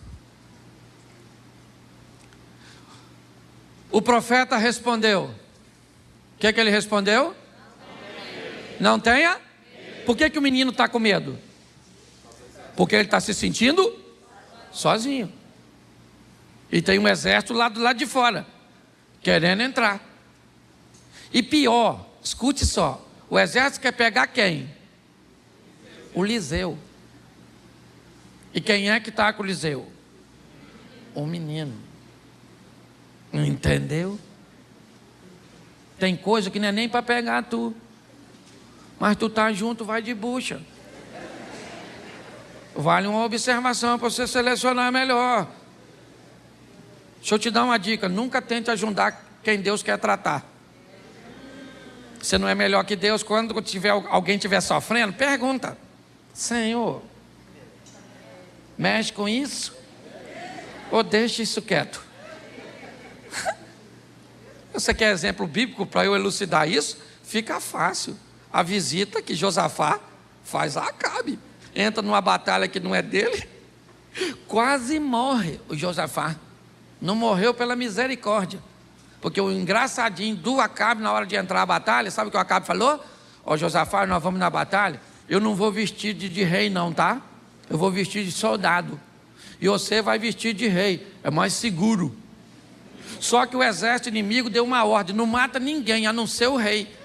O profeta respondeu. O que é que ele respondeu? Não tenha? Por que o menino está com medo? Porque ele está se sentindo sozinho. E tem um exército lá do lado de fora, querendo entrar. E pior, escute só, o exército quer pegar quem? O Eliseu. E quem é que está com o Eliseu? O menino. Não entendeu? Tem coisa que não é nem para pegar tu, mas tu tá junto, vai de bucha. Vale uma observação para você selecionar melhor. Deixa eu te dar uma dica, nunca tente ajudar quem Deus quer tratar. Você não é melhor que Deus. Quando alguém estiver sofrendo, pergunta: Senhor, mexe com isso? Ou deixa isso quieto? Você quer exemplo bíblico para eu elucidar isso? Fica fácil. A visita que Josafá faz a Acabe. Entra numa batalha que não é dele, quase morre o Josafá. Não morreu pela misericórdia. Porque o engraçadinho do Acabe, na hora de entrar na batalha, sabe o que o Acabe falou? Ó, Josafá, nós vamos na batalha, eu não vou vestir de rei não, tá? Eu vou vestir de soldado. E você vai vestir de rei, é mais seguro. Só que o exército inimigo deu uma ordem, não mata ninguém, a não ser o rei.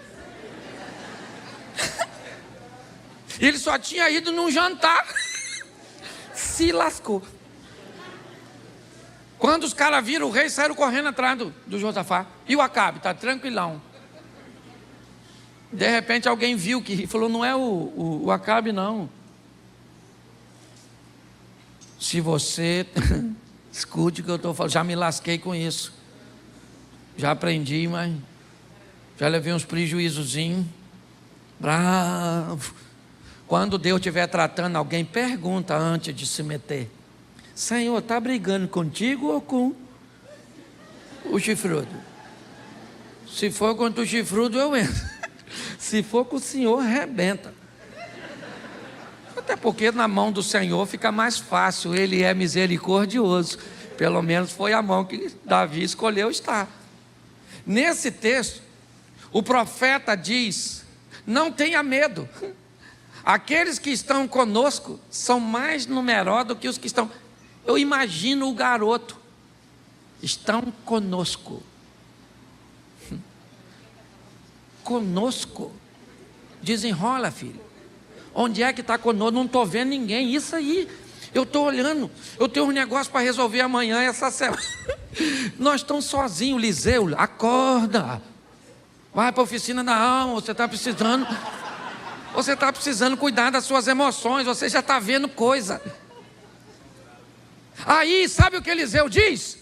Ele só tinha ido num jantar. Se lascou. Quando os caras viram o rei, saíram correndo atrás do Josafá. E o Acabe, está tranquilão. De repente alguém viu que falou, não é o Acabe não. Se você, escute o que eu estou falando, já me lasquei com isso. Já aprendi, mas já levei uns prejuízozinhos. Bravo. Quando Deus estiver tratando alguém, pergunta antes de se meter. Senhor, está brigando contigo ou com o chifrudo? Se for contra o chifrudo, eu entro. Se for com o Senhor, arrebenta. Até porque na mão do Senhor fica mais fácil. Ele é misericordioso. Pelo menos foi a mão que Davi escolheu estar. Nesse texto, o profeta diz, não tenha medo. Aqueles que estão conosco são mais numerosos do que os que estão. Eu imagino o garoto. Estão conosco. Conosco. Desenrola, filho. Onde é que está conosco? Não estou vendo ninguém. Isso aí. Eu estou olhando. Eu tenho um negócio para resolver amanhã, essa semana. Nós estamos sozinhos, Liseu. Acorda. Vai para a oficina da alma. Você está precisando. Você está precisando cuidar das suas emoções. Você já está vendo coisa. Aí, sabe o que Eliseu diz?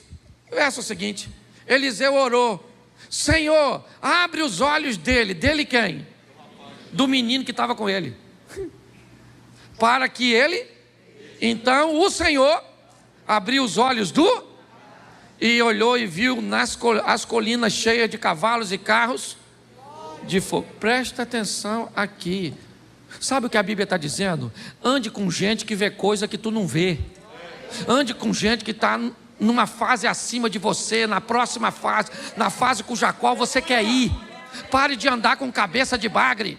O verso seguinte. Eliseu orou. Senhor, abre os olhos dele. Dele quem? Do menino que estava com ele. Para que ele... Então o Senhor abriu os olhos do... E olhou e viu as colinas cheias de cavalos e carros de fogo. Presta atenção aqui. Sabe o que a Bíblia está dizendo? Ande com gente que vê coisa que tu não vê. Ande com gente que está numa fase acima de você, na próxima fase, na fase cuja qual você quer ir. Pare de andar com cabeça de bagre.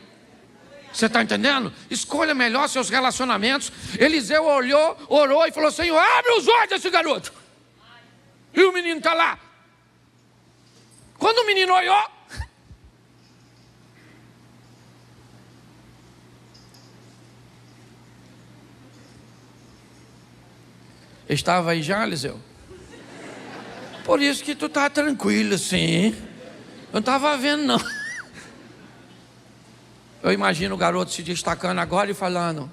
Você está entendendo? Escolha melhor seus relacionamentos. Eliseu olhou, orou e falou, Senhor, abre os olhos desse garoto. E o menino está lá. Quando o menino olhou, estava aí já, Eliseu? Por isso que tu está tranquilo assim. Eu não estava vendo não. Eu imagino o garoto se destacando agora e falando,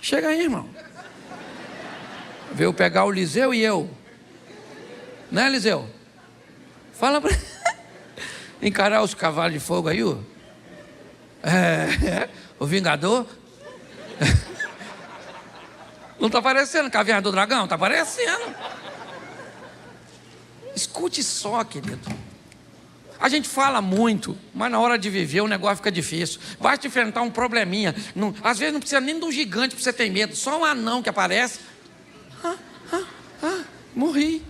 chega aí, irmão. Veio pegar o Liseu e eu. Né, Liseu? Fala pra... Encarar os cavalos de fogo aí, ó. O Vingador. Não está aparecendo Caverna do Dragão? Está aparecendo. Escute só, querido. A gente fala muito, mas na hora de viver o negócio fica difícil. Basta enfrentar um probleminha. Não, às vezes não precisa nem de um gigante para você ter medo. Só um anão que aparece. Morri.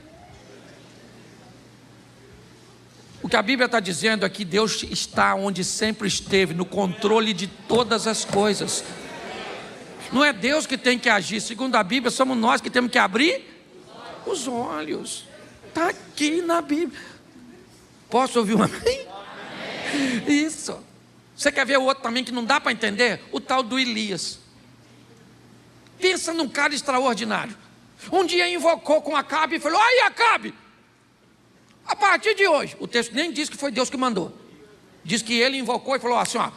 O que a Bíblia está dizendo é que Deus está onde sempre esteve, no controle de todas as coisas. Não é Deus que tem que agir. Segundo a Bíblia, somos nós que temos que abrir os olhos. Está aqui na Bíblia. Posso ouvir um amém? Isso. Você quer ver o outro também que não dá para entender? O tal do Elias. Pensa num cara extraordinário. Um dia invocou com Acabe e falou, aí Acabe, a partir de hoje, o texto nem diz que foi Deus que mandou. Diz que ele invocou e falou assim, ó,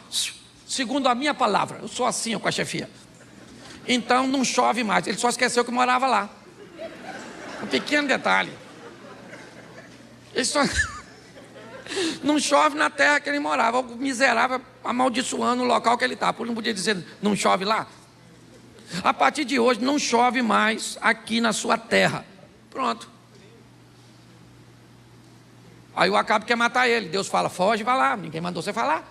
segundo a minha palavra, eu sou assim com a chefia. Então não chove mais. Ele só esqueceu que morava lá. Um pequeno detalhe. Ele só... Não chove na terra que ele morava. O miserável amaldiçoando o local que ele está. Por não podia dizer, não chove lá. A partir de hoje não chove mais aqui na sua terra. Pronto. Aí o Acabe quer matar ele. Deus fala, foge, vai lá. Ninguém mandou você falar.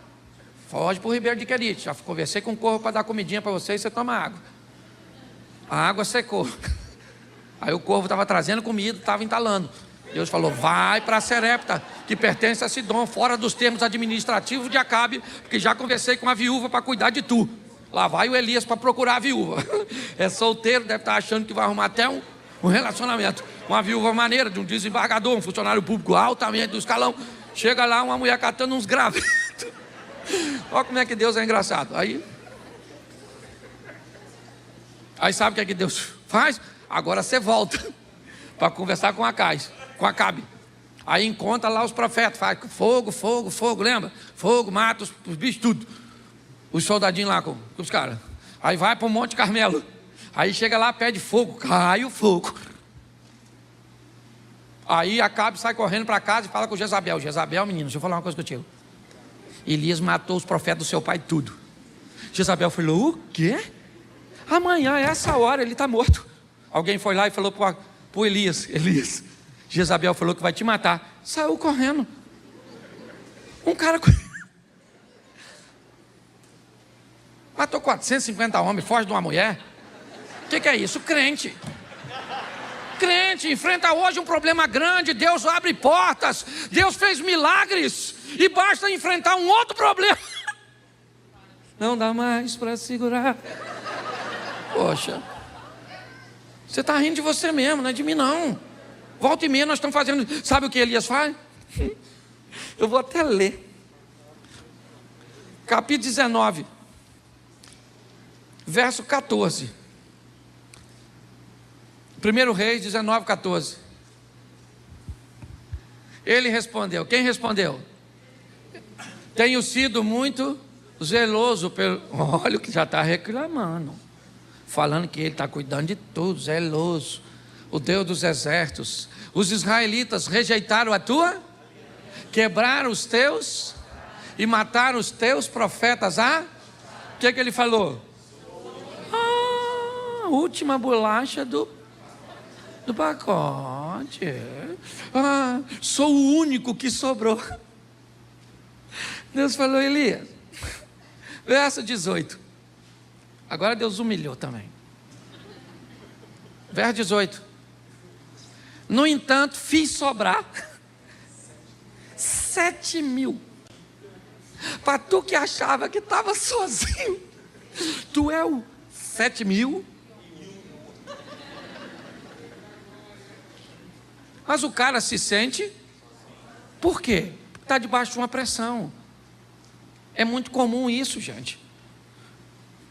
Foge para o Ribeiro de Querite. Já conversei com o corvo para dar comidinha para você e você toma água. A água secou. Aí o corvo estava trazendo comida, estava entalando. Deus falou, vai para Serepta, que pertence a Sidom, fora dos termos administrativos de Acabe, porque já conversei com a viúva para cuidar de tu. Lá vai o Elias para procurar a viúva. É solteiro, deve estar achando que vai arrumar até um relacionamento. Uma viúva maneira, de um desembargador, um funcionário público altamente do escalão. Chega lá uma mulher catando uns gravetos. Olha como é que Deus é engraçado. Aí sabe o que Deus faz? Agora você volta para conversar com Acabe. Aí encontra lá os profetas, faz fogo, fogo, fogo, lembra? Fogo, mata os bichos, tudo. Os soldadinhos lá com os caras. Aí vai para o Monte Carmelo. Aí chega lá, pede fogo, cai o fogo. Aí Acabe sai correndo para casa e fala com Jezabel. Jezabel, menino, deixa eu falar uma coisa contigo. Elias matou os profetas do seu pai tudo. Jezabel falou, o quê? Amanhã, essa hora, ele está morto. Alguém foi lá e falou para o Elias, Jezabel falou que vai te matar. Saiu correndo. Um cara matou 450 homens, foge de uma mulher. O que é isso? Crente. Crente enfrenta hoje um problema grande. Deus abre portas, Deus fez milagres, e basta enfrentar um outro problema. Não dá mais para segurar. Poxa, você está rindo de você mesmo, não é de mim não. Volta e meia nós estamos fazendo. Sabe o que Elias faz? Eu vou até ler. Capítulo 19, verso 14. 1 Reis 19, 14. Ele respondeu. Quem respondeu? Tenho sido muito zeloso pelo... Olha o que já está reclamando. Falando que ele está cuidando de tudo, zeloso. O Deus dos exércitos. Os israelitas rejeitaram a tua, quebraram os teus e mataram os teus profetas. O que ele falou? A última bolacha do pacote. Sou o único que sobrou. Deus falou, Elias, verso 18. Agora Deus humilhou também. Verso 18. No entanto, fiz sobrar 7.000. Para tu que achava que estava sozinho, tu é o 7.000. Mas o cara se sente, por quê? Está debaixo de uma pressão. É muito comum isso, gente.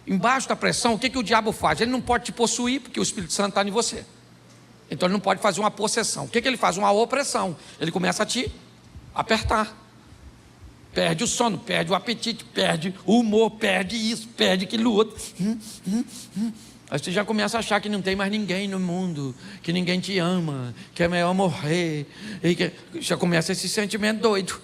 Embaixo da pressão, o que o diabo faz? Ele não pode te possuir, porque o Espírito Santo está em você. Então ele não pode fazer uma possessão. O que ele faz? Uma opressão. Ele começa a te apertar. Perde o sono, perde o apetite, perde o humor, perde isso, perde aquilo outro. Aí você já começa a achar que não tem mais ninguém no mundo, que ninguém te ama, que é melhor morrer. Já começa esse sentimento doido.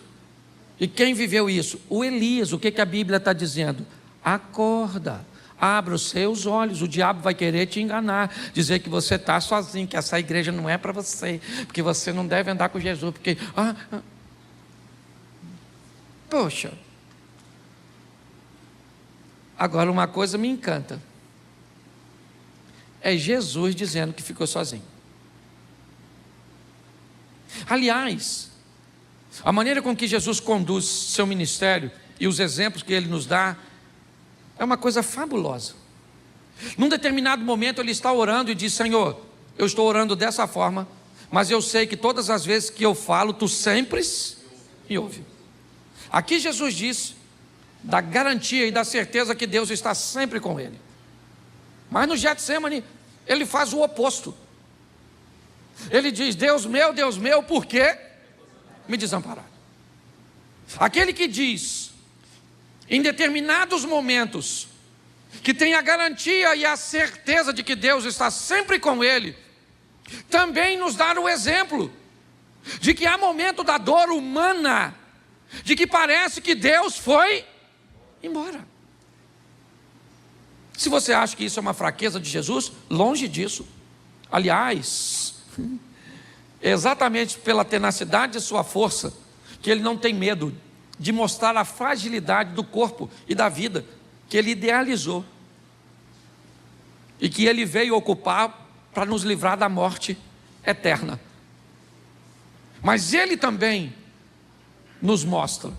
E quem viveu isso? O Elias. O que a Bíblia está dizendo? Acorda, abra os seus olhos. O diabo vai querer te enganar, dizer que você está sozinho, que essa igreja não é para você, porque você não deve andar com Jesus, porque... Poxa. Agora uma coisa me encanta. É Jesus dizendo que ficou sozinho. Aliás, a maneira com que Jesus conduz seu ministério e os exemplos que ele nos dá é uma coisa fabulosa. Num determinado momento ele está orando e diz, Senhor, eu estou orando dessa forma, mas eu sei que todas as vezes que eu falo, tu sempre me ouve. Aqui Jesus diz da garantia e da certeza que Deus está sempre com ele. Mas no Getsemane ele faz o oposto. Ele diz, Deus meu, por que me desamparar? Aquele que diz, em determinados momentos, que tem a garantia e a certeza de que Deus está sempre com ele, também nos dá o exemplo de que há momento da dor humana, de que parece que Deus foi embora. Se você acha que isso é uma fraqueza de Jesus, longe disso. Aliás, exatamente pela tenacidade de sua força que ele não tem medo de mostrar a fragilidade do corpo e da vida que ele idealizou e que ele veio ocupar para nos livrar da morte eterna. Mas ele também nos mostra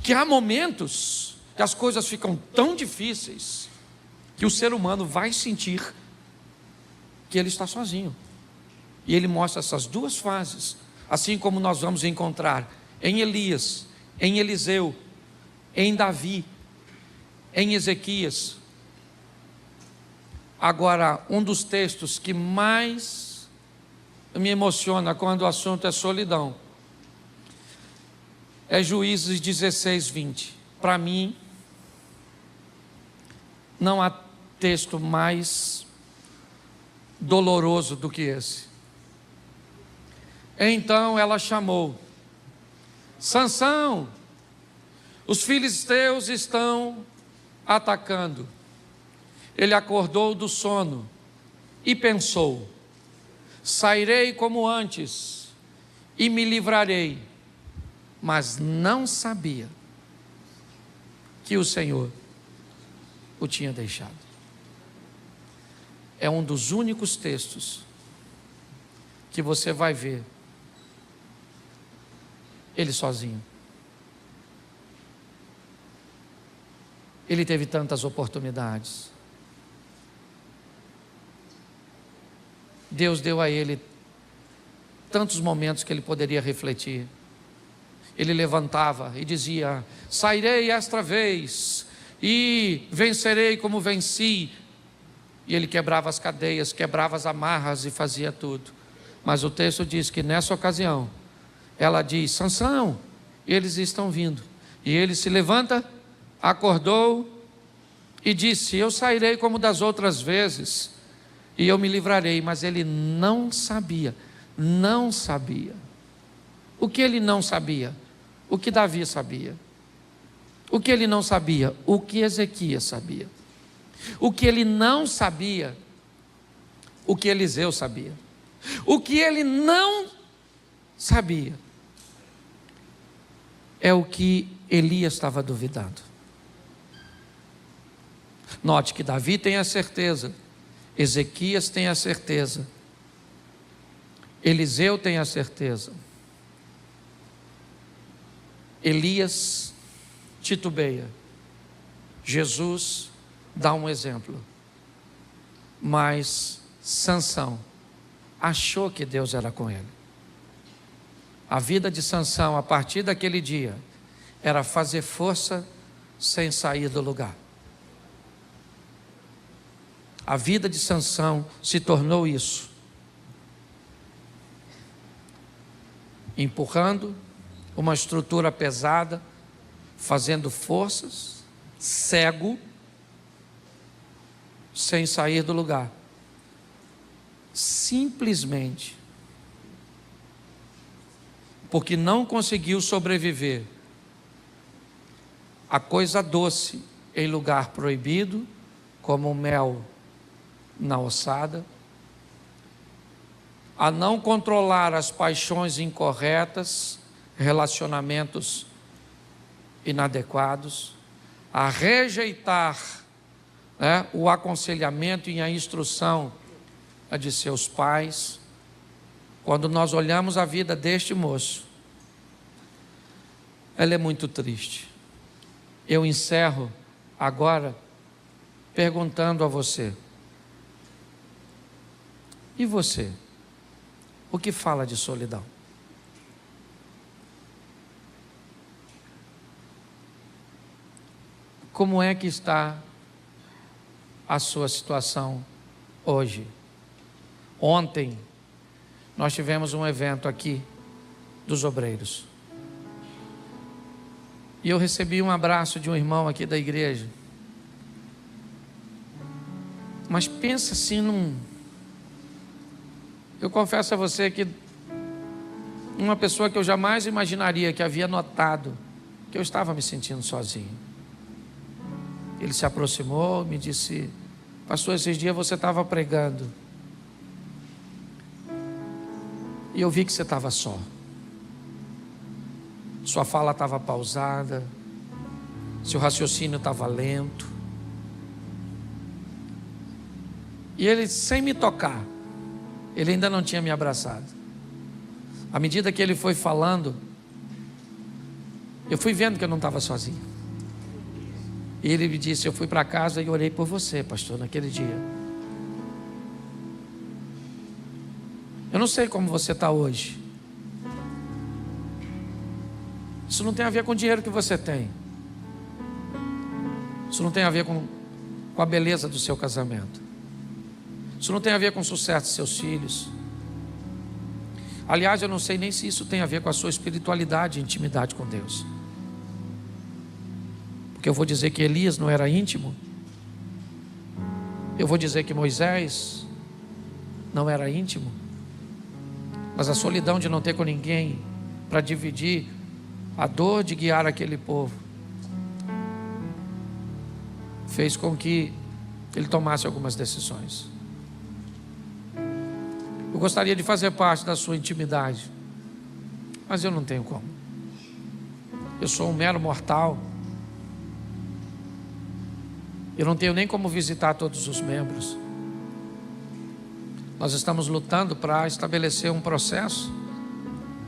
que há momentos que as coisas ficam tão difíceis que o ser humano vai sentir que ele está sozinho. E ele mostra essas duas fases, assim como nós vamos encontrar em Elias, em Eliseu, em Davi, em Ezequias. Agora, um dos textos que mais me emociona quando o assunto é solidão é Juízes 16, 20. Para mim, não há texto mais doloroso do que esse. Então ela chamou: Sansão, os filisteus estão atacando. Ele acordou do sono e pensou: sairei como antes e me livrarei. Mas não sabia que o Senhor o tinha deixado. É um dos únicos textos que você vai ver ele sozinho. Ele teve tantas oportunidades. Deus deu a ele tantos momentos que ele poderia refletir. Ele levantava e dizia: sairei esta vez e vencerei como venci. E ele quebrava as cadeias, quebrava as amarras e fazia tudo. Mas o texto diz que nessa ocasião ela diz: Sansão, eles estão vindo. E ele se levanta, acordou e disse: eu sairei como das outras vezes e eu me livrarei. Mas ele não sabia. O que ele não sabia? O que Davi sabia? O que ele não sabia? O que Ezequias sabia? O que ele não sabia? O que Eliseu sabia? O que ele não sabia é o que Elias estava duvidando. Note que Davi tem a certeza, Ezequias tem a certeza, Eliseu tem a certeza, Elias titubeia, Jesus dá um exemplo, mas Sansão achou que Deus era com ele. A vida de Sansão a partir daquele dia era fazer força sem sair do lugar. A vida de Sansão se tornou isso, empurrando uma estrutura pesada, fazendo forças, cego, sem sair do lugar, simplesmente porque não conseguiu sobreviver a coisa doce em lugar proibido, como o mel na ossada, a não controlar as paixões incorretas, relacionamentos inadequados, a rejeitar o aconselhamento e a instrução de seus pais. Quando nós olhamos a vida deste moço, ela é muito triste. Eu encerro agora perguntando a você: e você? O que fala de solidão? Como é que está a sua situação hoje? Ontem nós tivemos um evento aqui dos obreiros e eu recebi um abraço de um irmão aqui da igreja. Mas pensa assim eu confesso a você que uma pessoa que eu jamais imaginaria que havia notado que eu estava me sentindo sozinho. Ele se aproximou, me disse: pastor, esses dias você estava pregando e eu vi que você estava só. sua fala estava pausada, seu raciocínio estava lento. E ele, sem me tocar, ele ainda não tinha me abraçado. À medida que ele foi falando, eu fui vendo que eu não estava sozinho. E ele me disse: eu fui para casa e orei por você, pastor, naquele dia. Eu não sei como você está hoje. Isso não tem a ver com o dinheiro que você tem. Isso não tem a ver com a beleza do seu casamento. Isso não tem a ver com o sucesso dos seus filhos. Aliás, eu não sei nem se isso tem a ver com a sua espiritualidade e intimidade com Deus. Porque eu vou dizer que Elias não era íntimo. Eu vou dizer que Moisés não era íntimo. Mas a solidão de não ter com ninguém para dividir a dor de guiar aquele povo fez com que ele tomasse algumas decisões. Eu gostaria de fazer parte da sua intimidade, mas eu não tenho como. Eu sou um mero mortal. Eu não tenho nem como visitar todos os membros. Nós estamos lutando para estabelecer um processo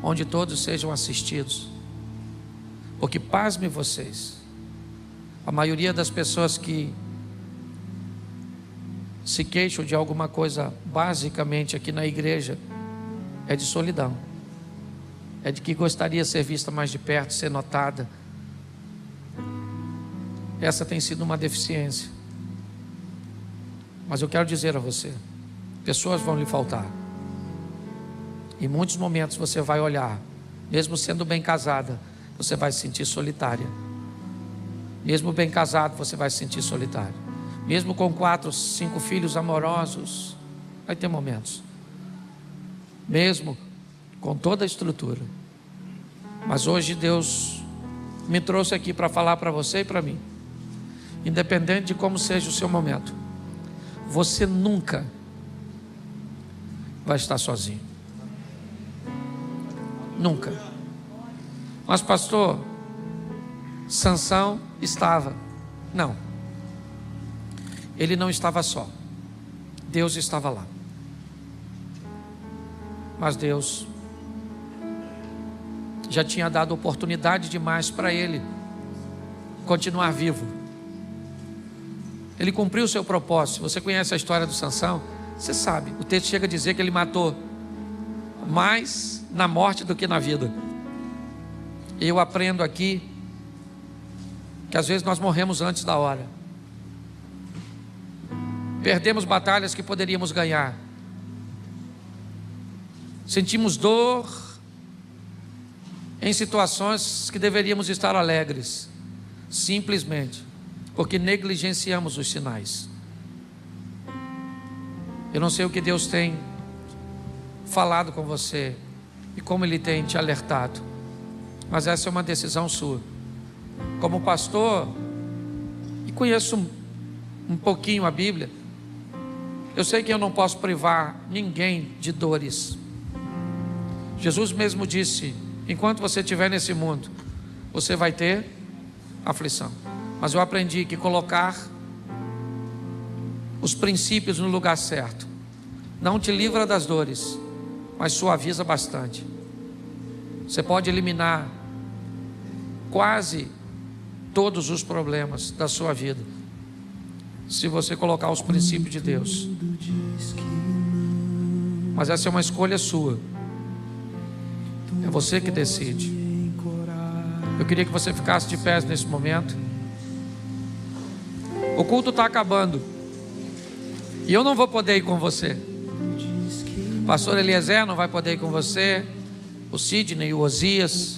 onde todos sejam assistidos. Porque, pasme vocês, a maioria das pessoas que se queixam de alguma coisa, basicamente aqui na igreja, é de solidão. É de que gostaria de ser vista mais de perto, ser notada. Essa tem sido uma deficiência. Mas eu quero dizer a você, pessoas vão lhe faltar. Em muitos momentos você vai olhar, mesmo sendo bem casada, você vai se sentir solitária. Mesmo bem casado, você vai se sentir solitário. Mesmo com 4, 5 filhos amorosos, vai ter momentos. Mesmo com toda a estrutura. Mas hoje Deus me trouxe aqui para falar para você e para mim. Independente de como seja o seu momento, você nunca vai estar sozinho. Nunca. Mas pastor, Sansão estava. Não. Ele não estava só. Deus estava lá. Mas Deus já tinha dado oportunidade demais para ele continuar vivo. Ele cumpriu o seu propósito. Você conhece a história do Sansão? Você sabe, o texto chega a dizer que ele matou mais na morte do que na vida. E eu aprendo aqui que às vezes nós morremos antes da hora. Perdemos batalhas que poderíamos ganhar. Sentimos dor em situações que deveríamos estar alegres, simplesmente porque negligenciamos os sinais. Eu não sei o que Deus tem falado com você e como Ele tem te alertado, mas essa é uma decisão sua. Como pastor, e conheço um pouquinho a Bíblia, eu sei que eu não posso privar ninguém de dores. Jesus mesmo disse: enquanto você estiver nesse mundo, você vai ter aflição. Mas eu aprendi que colocar os princípios no lugar certo não te livra das dores, mas suaviza bastante. Você pode eliminar quase todos os problemas da sua vida se você colocar os princípios de Deus. Mas essa é uma escolha sua. É você que decide. Eu queria que você ficasse de pé nesse momento. O culto está acabando e eu não vou poder ir com você. O pastor Eliezer não vai poder ir com você. O Sidney, o Osias,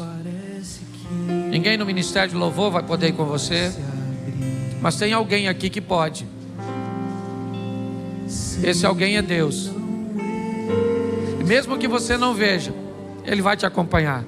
ninguém no Ministério de Louvor vai poder ir com você. Mas tem alguém aqui que pode. Esse alguém é Deus. E mesmo que você não veja, Ele vai te acompanhar.